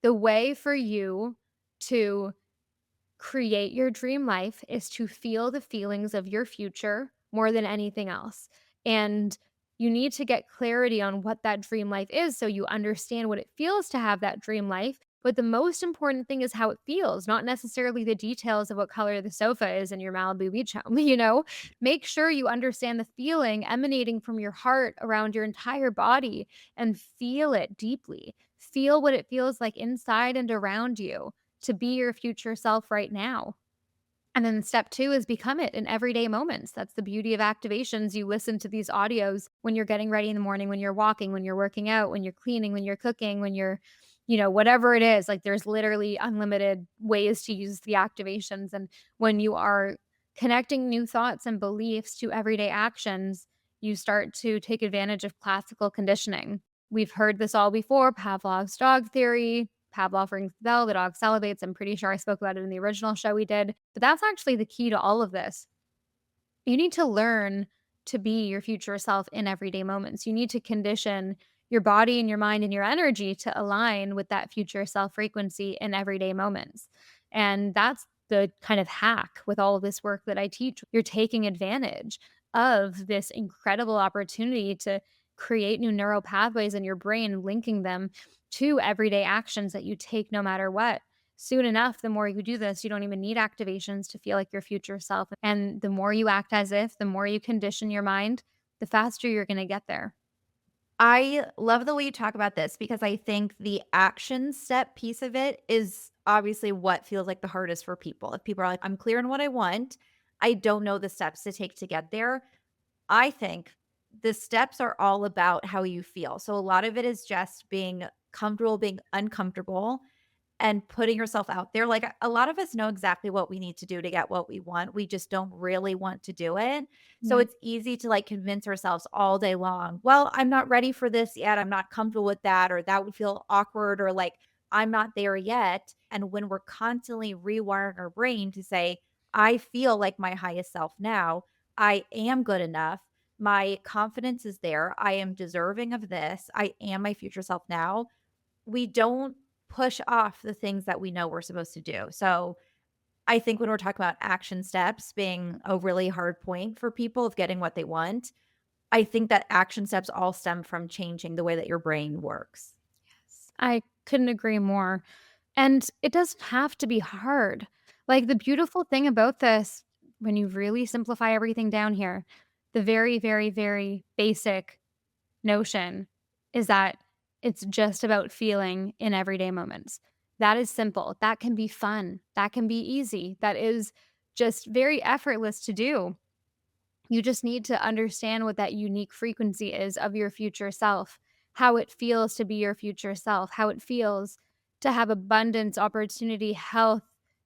S3: the way for you to create your dream life is to feel the feelings of your future more than anything else. And you need to get clarity on what that dream life is so you understand what it feels to have that dream life. But the most important thing is how it feels, not necessarily the details of what color the sofa is in your Malibu beach home. Make sure you understand the feeling emanating from your heart around your entire body and feel it deeply. Feel what it feels like inside and around you to be your future self right now. And then step 2 is become it in everyday moments. That's the beauty of activations. You listen to these audios when you're getting ready in the morning, when you're walking, when you're working out, when you're cleaning, when you're cooking, when you're, whatever it is. Like there's literally unlimited ways to use the activations. And when you are connecting new thoughts and beliefs to everyday actions, you start to take advantage of classical conditioning. We've heard this all before, Pavlov's dog theory. Pavlov rings the bell, the dog salivates. I'm pretty sure I spoke about it in the original show we did. But that's actually the key to all of this. You need to learn to be your future self in everyday moments. You need to condition your body and your mind and your energy to align with that future self frequency in everyday moments. And that's the kind of hack with all of this work that I teach. You're taking advantage of this incredible opportunity to create new neural pathways in your brain, linking them to everyday actions that you take no matter what. Soon enough, the more you do this, you don't even need activations to feel like your future self. And the more you act as if, the more you condition your mind, the faster you're going to get there.
S1: I love the way you talk about this because I think the action step piece of it is obviously what feels like the hardest for people. If people are like, I'm clear on what I want, I don't know the steps to take to get there. I think the steps are all about how you feel. So a lot of it is just being comfortable, being uncomfortable, and putting yourself out there. Like a lot of us know exactly what we need to do to get what we want. We just don't really want to do it. So
S3: Yeah.
S1: it's easy to like convince ourselves all day long, well, I'm not ready for this yet. I'm not comfortable with that, or that would feel awkward, or like I'm not there yet. And when we're constantly rewiring our brain to say, I feel like my highest self now, I am good enough. My confidence is there. I am deserving of this. I am my future self now. We don't push off the things that we know we're supposed to do. So I think when we're talking about action steps being a really hard point for people of getting what they want, I think that action steps all stem from changing the way that your brain works.
S3: I couldn't agree more. And it doesn't have to be hard. Like the beautiful thing about this, when you really simplify everything down here, the very, very, very basic notion is that it's just about feeling in everyday moments. That is simple. That can be fun. That can be easy. That is just very effortless to do. You just need to understand what that unique frequency is of your future self, how it feels to be your future self, how it feels to have abundance, opportunity, health,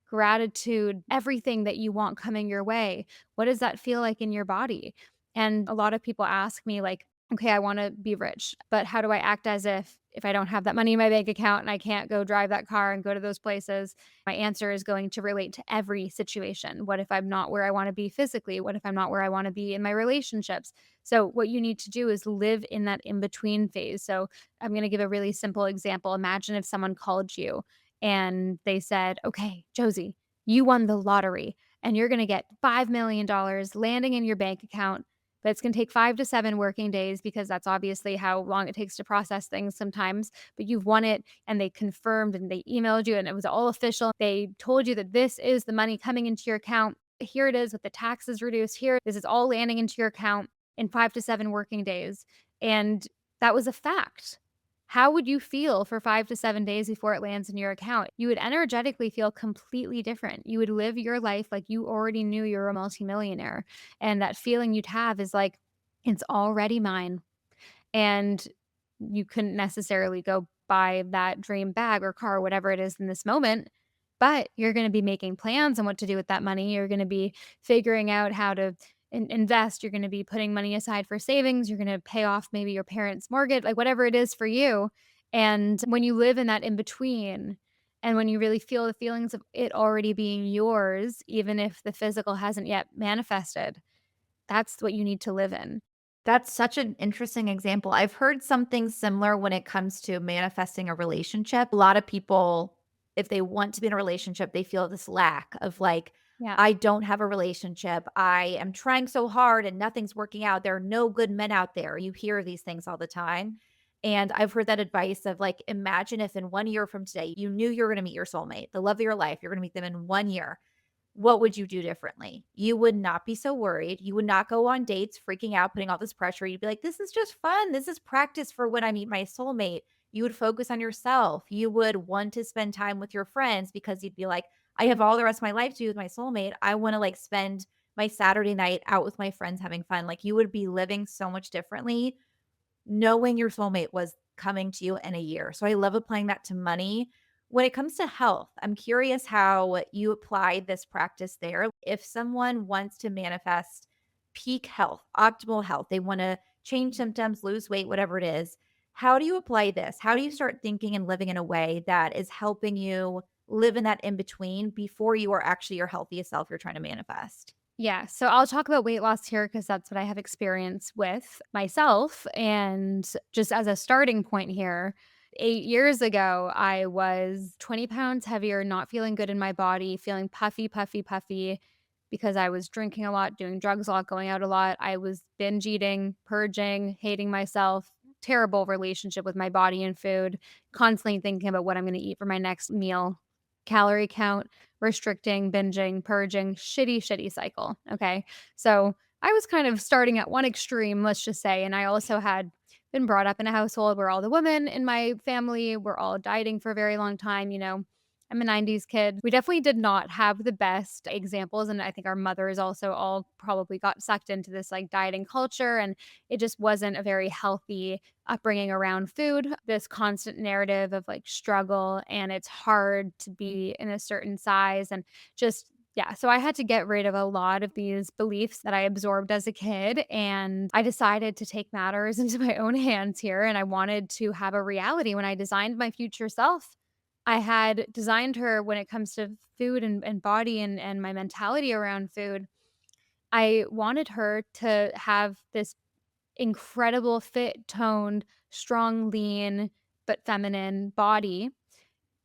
S3: gratitude, everything that you want coming your way. What does that feel like in your body? And a lot of people ask me, like, okay, I want to be rich, but how do I act as if I don't have that money in my bank account and I can't go drive that car and go to those places? My answer is going to relate to every situation. What if I'm not where I want to be physically? What if I'm not where I want to be in my relationships? So what you need to do is live in that in between phase. So I'm going to give a really simple example. Imagine if someone called you and they said, "Okay, Josie, you won the lottery and you're going to get $5 million landing in your bank account, but it's gonna take 5 to 7 working days because that's obviously how long it takes to process things sometimes, but you've won it, and they confirmed, and they emailed you, and it was all official. They told you that this is the money coming into your account. Here it is with the taxes reduced. Here, this is all landing into your account in 5 to 7 working days," and that was a fact. How would you feel for 5 to 7 days before it lands in your account? You would energetically feel completely different. You would live your life like you already knew you were a multimillionaire. And that feeling you'd have is like, it's already mine. And you couldn't necessarily go buy that dream bag or car or whatever it is in this moment, but you're going to be making plans on what to do with that money. You're going to be figuring out how to invest. You're going to be putting money aside for savings. You're going to pay off maybe your parents' mortgage, like whatever it is for you. And when you live in that in between, and when you really feel the feelings of it already being yours, even if the physical hasn't yet manifested, that's what you need to live in.
S1: That's such an interesting example. I've heard something similar when it comes to manifesting a relationship. A lot of people, if they want to be in a relationship, they feel this lack of like,
S3: Yeah.
S1: I don't have a relationship. I am trying so hard and nothing's working out. There are no good men out there. You hear these things all the time. And I've heard that advice of like, imagine if in 1 year from today, you knew you were going to meet your soulmate, the love of your life. You're going to meet them in 1 year. What would you do differently? You would not be so worried. You would not go on dates freaking out, putting all this pressure. You'd be like, this is just fun. This is practice for when I meet my soulmate. You would focus on yourself. You would want to spend time with your friends because you'd be like, I have all the rest of my life to do with my soulmate. I want to like spend my Saturday night out with my friends having fun. Like you would be living so much differently knowing your soulmate was coming to you in a year. So I love applying that to money. When it comes to health, I'm curious how you apply this practice there. If someone wants to manifest peak health, optimal health, they want to change symptoms, lose weight, whatever it is, how do you apply this? How do you start thinking and living in a way that is helping you live in that in between before you are actually your healthiest self you're trying to manifest?
S3: Yeah, so I'll talk about weight loss here because that's what I have experience with myself. And just as a starting point here, 8 years ago, I was 20 pounds heavier, not feeling good in my body, feeling puffy, puffy, puffy because I was drinking a lot, doing drugs a lot, going out a lot. I was binge eating, purging, hating myself, terrible relationship with my body and food, constantly thinking about what I'm going to eat for my next meal, calorie count, restricting, binging, purging, shitty, shitty cycle. Okay. So I was kind of starting at one extreme, let's just say. And I also had been brought up in a household where all the women in my family were all dieting for a very long time. I'm a 90s kid. We definitely did not have the best examples. And I think our mothers also all probably got sucked into this like dieting culture. And it just wasn't a very healthy upbringing around food, this constant narrative of like struggle and it's hard to be in a certain size and just yeah, so I had to get rid of a lot of these beliefs that I absorbed as a kid and I decided to take matters into my own hands here and I wanted to have a reality when I designed my future self. I had designed her when it comes to food and body and my mentality around food. I wanted her to have this incredible fit, toned, strong, lean, but feminine body,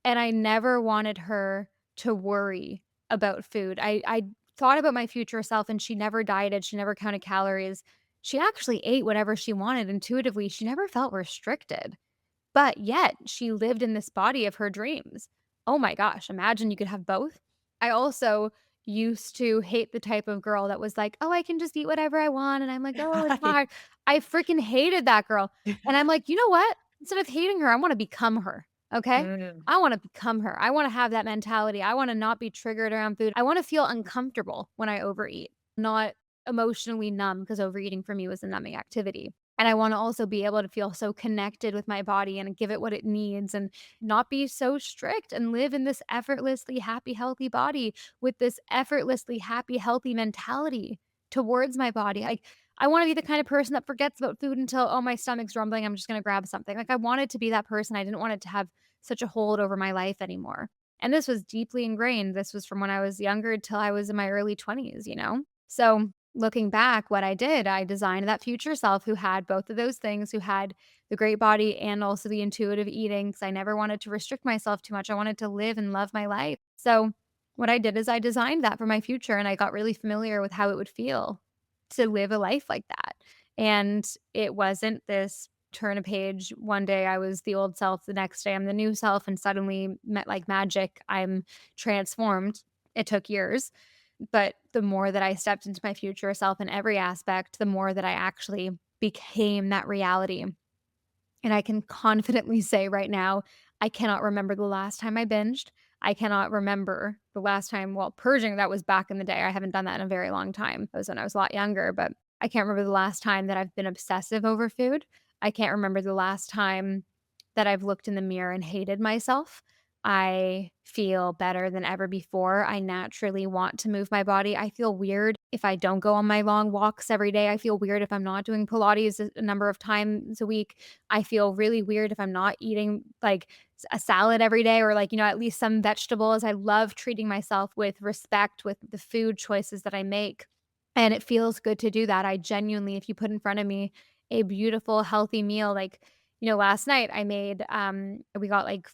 S3: and I never wanted her to worry about food. I thought about my future self, and she never dieted, she never counted calories. She actually ate whatever she wanted intuitively, she never felt restricted. But yet, she lived in this body of her dreams. Oh my gosh, imagine you could have both. I also used to hate the type of girl that was like, "Oh, I can just eat whatever I want," and I'm like, "Oh, it's not hard." I freaking hated that girl, and I'm like, "You know what? Instead of hating her, I wanna become her, okay?
S2: Mm.
S3: I wanna become her. I wanna have that mentality. I wanna not be triggered around food. I wanna feel uncomfortable when I overeat, not emotionally numb because overeating for me was a numbing activity. And I wanna also be able to feel so connected with my body and give it what it needs and not be so strict and live in this effortlessly happy, healthy body with this effortlessly happy, healthy mentality towards my body. I I want to be the kind of person that forgets about food until, oh, my stomach's rumbling. I'm just going to grab something. Like I wanted to be that person. I didn't want it to have such a hold over my life anymore. And this was deeply ingrained. This was from when I was younger till I was in my early 20s, you know? So looking back, what I did, I designed that future self who had both of those things, who had the great body and also the intuitive eating, because I never wanted to restrict myself too much. I wanted to live and love my life. So what I did is I designed that for my future and I got really familiar with how it would feel to live a life like that. And it wasn't this turn a page. One day I was the old self, the next day I'm the new self, and suddenly, met like magic, I'm transformed. It took years. But the more that I stepped into my future self in every aspect, the more that I actually became that reality. And I can confidently say right now, I cannot remember the last time I binged. I cannot remember the last time, well, purging, that was back in the day. I haven't done that in a very long time. That was when I was a lot younger, but I can't remember the last time that I've been obsessive over food. I can't remember the last time that I've looked in the mirror and hated myself. I feel better than ever before. I naturally want to move my body. I feel weird if I don't go on my long walks every day. I feel weird if I'm not doing Pilates a number of times a week. I feel really weird if I'm not eating like a salad every day, or like, at least some vegetables. I love treating myself with respect with the food choices that I make. And it feels good to do that. I genuinely, if you put in front of me a beautiful, healthy meal, like, last night I made, we got like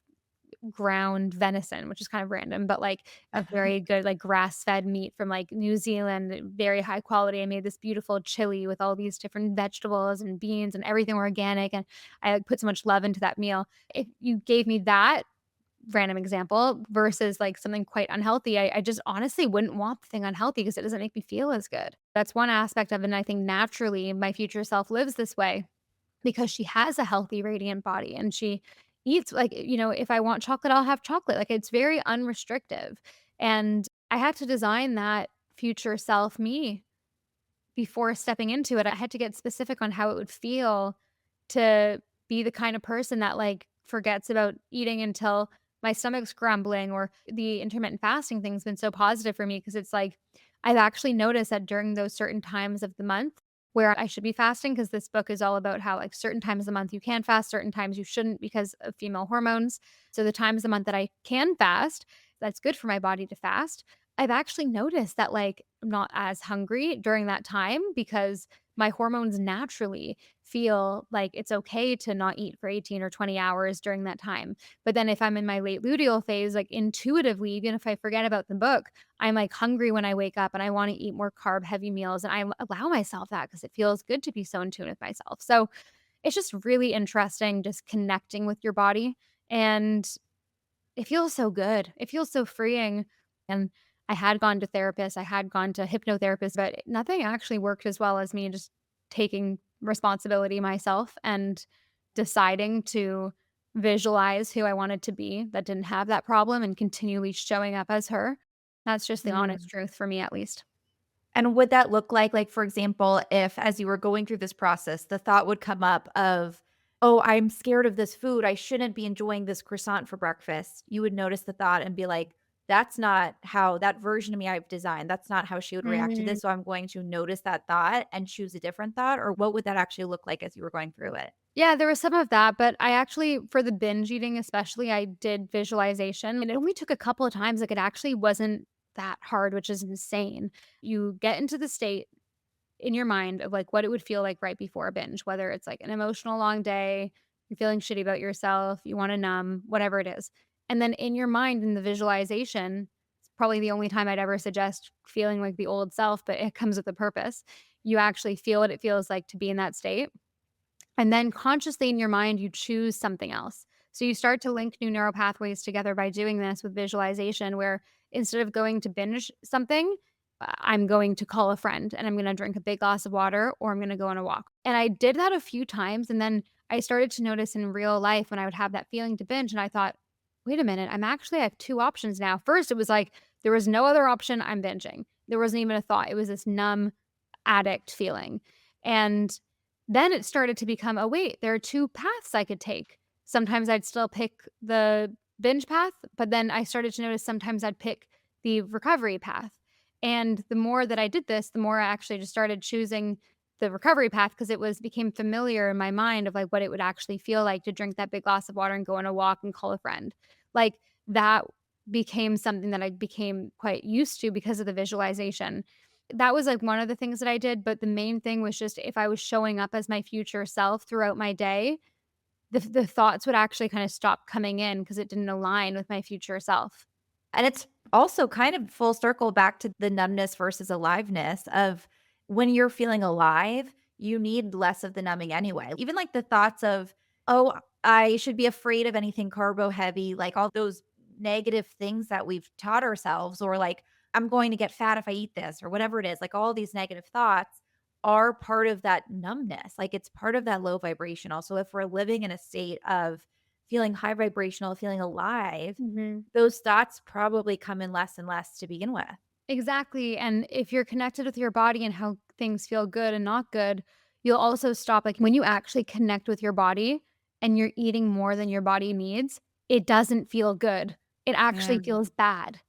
S3: ground venison, which is kind of random, but like a very good, like grass-fed meat from like New Zealand, very high quality. I made this beautiful chili with all these different vegetables and beans and everything organic. And I like, put so much love into that meal. If you gave me that random example versus like something quite unhealthy, I just honestly wouldn't want the thing unhealthy because it doesn't make me feel as good. That's one aspect of it. And I think naturally my future self lives this way because she has a healthy, radiant body and she eats like, if I want chocolate, I'll have chocolate. Like it's very unrestrictive. And I had to design that future self me before stepping into it. I had to get specific on how it would feel to be the kind of person that like forgets about eating until my stomach's grumbling, or the intermittent fasting thing's been so positive for me because it's like I've actually noticed that during those certain times of the month where I should be fasting, because this book is all about how like certain times of the month you can fast, certain times you shouldn't because of female hormones. So the times of the month that I can fast, that's good for my body to fast. I've actually noticed that, like, I'm not as hungry during that time because my hormones naturally feel like it's okay to not eat for 18 or 20 hours during that time. But then if I'm in my late luteal phase, like intuitively, even if I forget about the book, I'm like hungry when I wake up and I want to eat more carb heavy meals. And I allow myself that because it feels good to be so in tune with myself. So it's just really interesting just connecting with your body. And it feels so good. It feels so freeing. And I had gone to therapists, I had gone to hypnotherapists, but nothing actually worked as well as me just taking responsibility myself and deciding to visualize who I wanted to be that didn't have that problem and continually showing up as her. That's just the honest
S2: Mm.
S3: truth for me, at least.
S1: And would that look like, for example, if as you were going through this process, the thought would come up of, "Oh, I'm scared of this food. I shouldn't be enjoying this croissant for breakfast." You would notice the thought and be like, "That's not how that version of me I've designed. That's not how she would react to
S3: Mm.
S1: this. So I'm going to notice that thought and choose a different thought." Or what would that actually look like as you were going through it?
S3: Yeah, there was some of that, but I actually, for the binge eating especially, I did visualization, and it only took a couple of times. Like, it actually wasn't that hard, which is insane. You get into the state in your mind of like what it would feel like right before a binge, whether it's like an emotional long day, you're feeling shitty about yourself, you want to numb, whatever it is. And then in your mind, in the visualization, it's probably the only time I'd ever suggest feeling like the old self, but it comes with a purpose. You actually feel what it feels like to be in that state. And then consciously in your mind, you choose something else. So you start to link new neural pathways together by doing this with visualization, where instead of going to binge something, I'm going to call a friend and I'm going to drink a big glass of water, or I'm going to go on a walk. And I did that a few times. And then I started to notice in real life when I would have that feeling to binge. And I thought, wait a minute, I have two options now. First, it was like there was no other option. I'm binging. There wasn't even a thought. It was this numb addict feeling. And then it started to become, oh, wait, there are two paths I could take. Sometimes I'd still pick the binge path, but then I started to notice sometimes I'd pick the recovery path. And the more that I did this, the more I actually just started choosing the recovery path because became familiar in my mind of like what it would actually feel like to drink that big glass of water and go on a walk and call a friend. Like that became something that I became quite used to because of the visualization. That was like one of the things that I did, but the main thing was just if I was showing up as my future self throughout my day, the thoughts would actually kind of stop coming in because it didn't align with my future self.
S1: And it's also kind of full circle back to the numbness versus aliveness of when you're feeling alive, you need less of the numbing anyway. Even like the thoughts of, oh, I should be afraid of anything carbo heavy, like all those negative things that we've taught ourselves, or like, I'm going to get fat if I eat this, or whatever it is. Like all these negative thoughts are part of that numbness. Like it's part of that low vibrational. So if we're living in a state of feeling high vibrational, feeling alive,
S3: Mhm.
S1: those thoughts probably come in less and less to begin with.
S3: Exactly, and if you're connected with your body and how things feel good and not good, you'll also stop like, when you actually connect with your body and you're eating more than your body needs, it doesn't feel good. It
S1: Yeah.
S3: actually feels bad,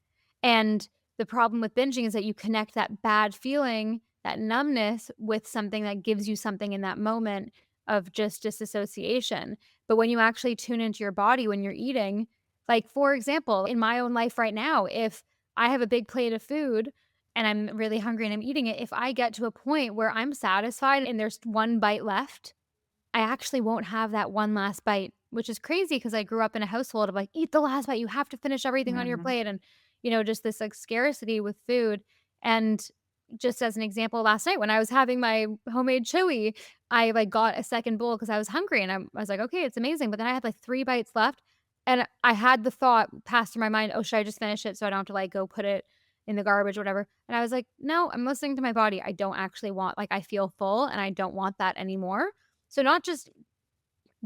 S3: and the problem with binging is that you connect that bad feeling, that numbness, with something that gives you something in that moment of just disassociation, but when you actually tune into your body when you're eating, like, for example, in my own life right now, if I have a big plate of food and I'm really hungry and I'm eating it, if I get to a point where I'm satisfied and there's one bite left, I actually won't have that one last bite, which is crazy because I grew up in a household of like, eat the last bite, you have to finish everything on your
S1: Mhm.
S3: plate. And, just this like scarcity with food. And just as an example, last night when I was having my homemade chili, I like got a second bowl because I was hungry and I was like, okay, it's amazing. But then I had like 3 bites left. And I had the thought pass through my mind, oh, should I just finish it so I don't have to like go put it in the garbage or whatever? And I was like, no, I'm listening to my body. I don't actually want, like, I feel full and I don't want that anymore. So not just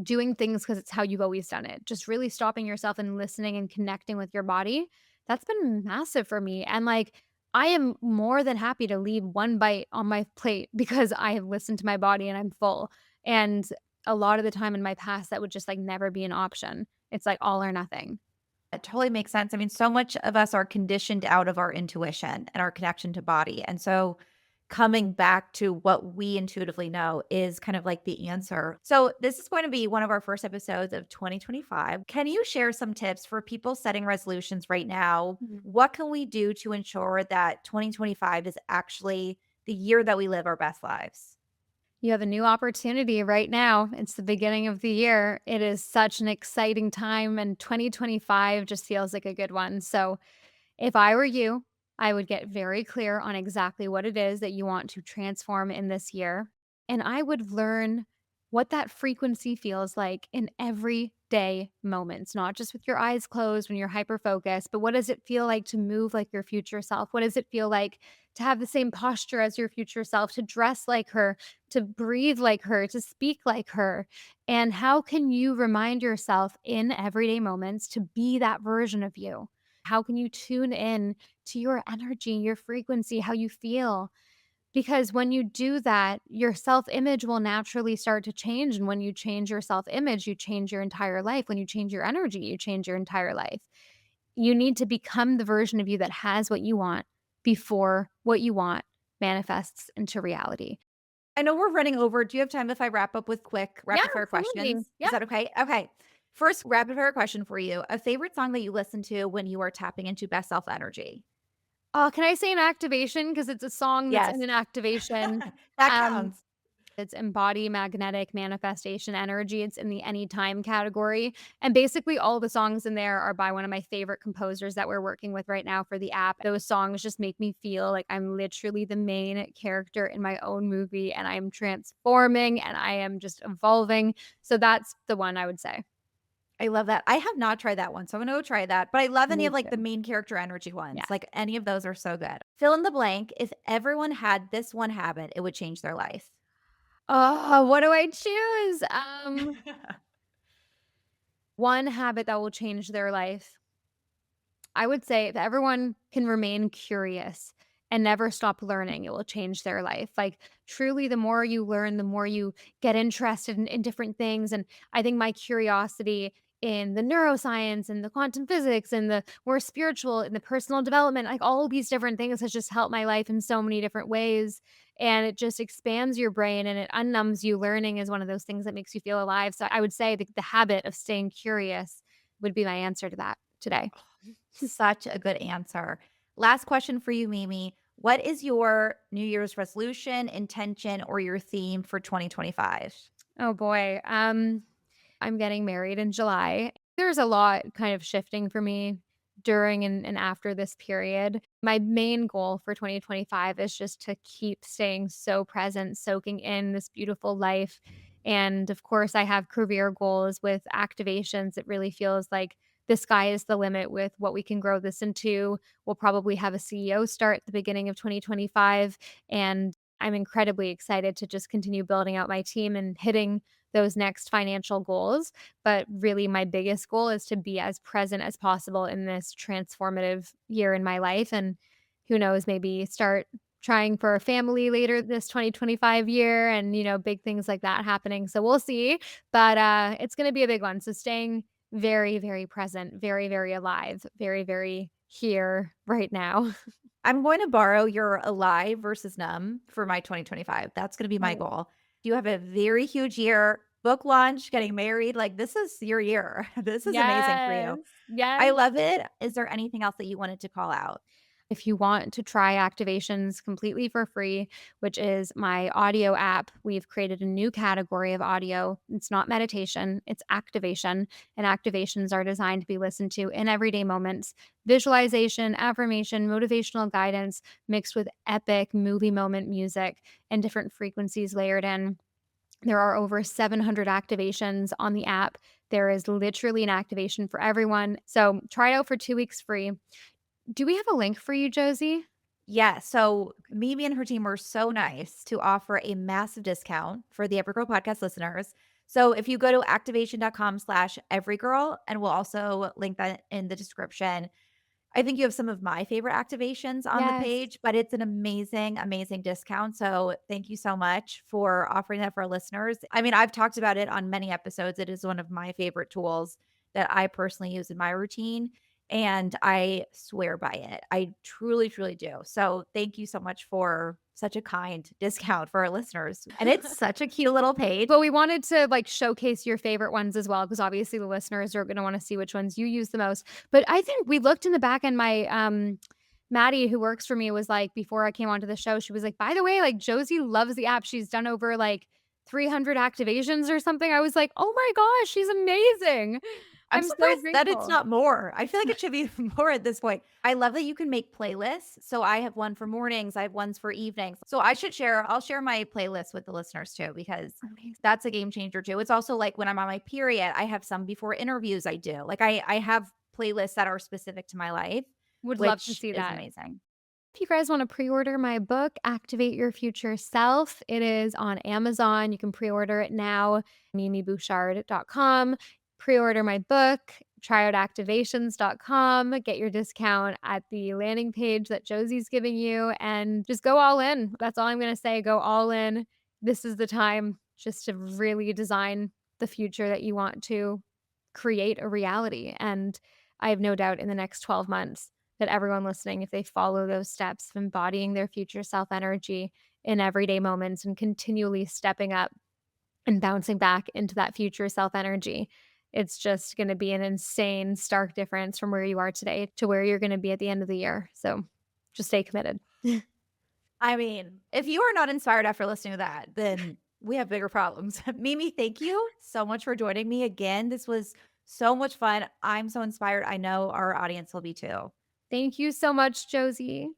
S3: doing things because it's how you've always done it, just really stopping yourself and listening and connecting with your body. That's been massive for me. And like, I am more than happy to leave one bite on my plate because I have listened to my body and I'm full. And a lot of the time in my past, that would just like never be an option. It's like all or nothing.
S1: It totally makes sense. I mean, so much of us are conditioned out of our intuition and our connection to body. And so coming back to what we intuitively know is kind of like the answer. So, this is going to be one of our first episodes of 2025. Can you share some tips for people setting resolutions right now?
S3: Mhm.
S1: What can we do to ensure that 2025 is actually the year that we live our best lives?
S3: You have a new opportunity right now. It's the beginning of the year. It is such an exciting time, and 2025 just feels like a good one. So, if I were you, I would get very clear on exactly what it is that you want to transform in this year. And I would learn what that frequency feels like in everyday moments, not just with your eyes closed when you're hyper focused, but what does it feel like to move like your future self? What does it feel like to have the same posture as your future self, to dress like her, to breathe like her, to speak like her? And how can you remind yourself in everyday moments to be that version of you? How can you tune in to your energy, your frequency, how you feel? Because when you do that, your self image will naturally start to change. And when you change your self image, you change your entire life. When you change your energy, you change your entire life. You need to become the version of you that has what you want before what you want manifests into reality.
S1: I know we're running over. Do you have time if I wrap up with quick
S3: Yeah,
S1: rapid fire
S3: absolutely.
S1: questions?
S3: Yeah.
S1: Is that okay? Okay. First rapid fire question for you. A favorite song that you listen to when you are tapping into best self energy?
S3: Oh, can I say an activation? Because it's a song that's
S1: Yes.
S3: in an activation.
S1: That
S3: Um,
S1: counts.
S3: It's Embody Magnetic Manifestation Energy. It's in the anytime category. And basically, all the songs in there are by one of my favorite composers that we're working with right now for the app. Those songs just make me feel like I'm literally the main character in my own movie and I'm transforming and I am just evolving. So that's the one I would say.
S1: I love that. I have not tried that one, so I'm gonna go try that. But I love any
S3: Me
S1: of like the
S3: too.
S1: main character energy
S3: Yeah.
S1: ones. Like any of those are so good. Fill in the blank. If everyone had this one habit, it would change their life.
S3: Oh, what do I choose? One habit that will change their life. I would say if everyone can remain curious and never stop learning, it will change their life. Like, truly, the more you learn, the more you get interested in different things. And I think my curiosity in the neuroscience and the quantum physics and the more spiritual and the personal development, like all of these different things, has just helped my life in so many different ways. and it just expands your brain and it unnumbs you. Learning is one of those things that makes you feel alive. So I would say the habit of staying curious would be my answer to that today.
S1: Such a good answer. Last question for you, Mimi. What is your New Year's resolution, intention, or your theme for 2025?
S3: Oh boy. I'm getting married in July. There's a lot kind of shifting for me during and after this period. My main goal for 2025 is just to keep staying so present, soaking in this beautiful life. And of course, I have career goals with activations. It really feels like the sky is the limit with what we can grow this into. We'll probably have a CEO start at the beginning of 2025. And I'm incredibly excited to just continue building out my team and hitting those next financial goals. But really, my biggest goal is to be as present as possible in this transformative year in my life. And who knows, maybe start trying for a family later this 2025 year and, big things like that happening. So we'll see. But it's going to be a big one. So staying very, very present, very, very alive, very, very here right now.
S1: I'm going to borrow your alive versus numb for my 2025. That's going to be my
S3: Oh,
S1: goal. You have a very huge year, book launch, getting married. Like, this is your year. This is amazing for
S3: yes.
S1: you. I
S3: Yes.
S1: love it. Is there anything else that you wanted to call out?
S3: If you want to try activations completely for free, which is my audio app, we've created a new category of audio. It's not meditation, it's activation. And activations are designed to be listened to in everyday moments. Visualization, affirmation, motivational guidance mixed with epic movie moment music and different frequencies layered in. There are over 700 activations on the app. There is literally an activation for everyone. So try it out for 2 weeks free. Do we have a link for you, Josie?
S1: Yeah. So
S3: Okay.
S1: Mimi and her team were so nice to offer a massive discount for the Everygirl podcast listeners. So if you go to activation.com/everygirl, and we'll also link that in the description. I think you have some of my favorite activations on the
S3: Yes.
S1: page, but it's an amazing, amazing discount. So thank you so much for offering that for our listeners. I mean, I've talked about it on many episodes. It is one of my favorite tools that I personally use in my routine. And I swear by it. I truly, truly do. So thank you so much for such a kind discount for our listeners. And it's such a cute little page.
S3: But we wanted to like showcase your favorite ones as well, because obviously the listeners are going to want to see which ones you use the most. But I think we looked in the back and my Maddie, who works for me, was like, before I came onto the show, she was like, by the way, like Josie loves the app. She's done over like 300 activations or something. I was like, oh my gosh, she's amazing.
S1: I'm
S3: I'm so
S1: surprised that it's
S3: grateful.
S1: not more. I feel like it should be more at this point. I love that you can make playlists. So I have one for mornings, I have ones for evenings. So I'll share my playlist with the listeners too, because
S3: Amazing.
S1: that's a game changer too. It's also like when I'm on my period, I have some before interviews I do. Like I have playlists that are specific to my life,
S3: Would love to
S1: which
S3: see
S1: is
S3: that.
S1: amazing.
S3: If you guys want to pre-order my book, Activate Your Future Self, it is on Amazon. You can pre-order it now, mimibouchard.com. Pre-order my book, tryoutactivations.com. Get your discount at the landing page that Josie's giving you and just go all in. That's all I'm going to say. Go all in. This is the time just to really design the future that you want to create a reality. And I have no doubt in the next 12 months that everyone listening, if they follow those steps of embodying their future self energy in everyday moments and continually stepping up and bouncing back into that future self energy, it's just going to be an insane, stark difference from where you are today to where you're going to be at the end of the year. So just stay committed.
S1: I mean, if you are not inspired after listening to that, then we have bigger problems. Mimi, thank you so much for joining me again. This was so much fun. I'm so inspired. I know our audience will be too.
S3: Thank you so much, Josie.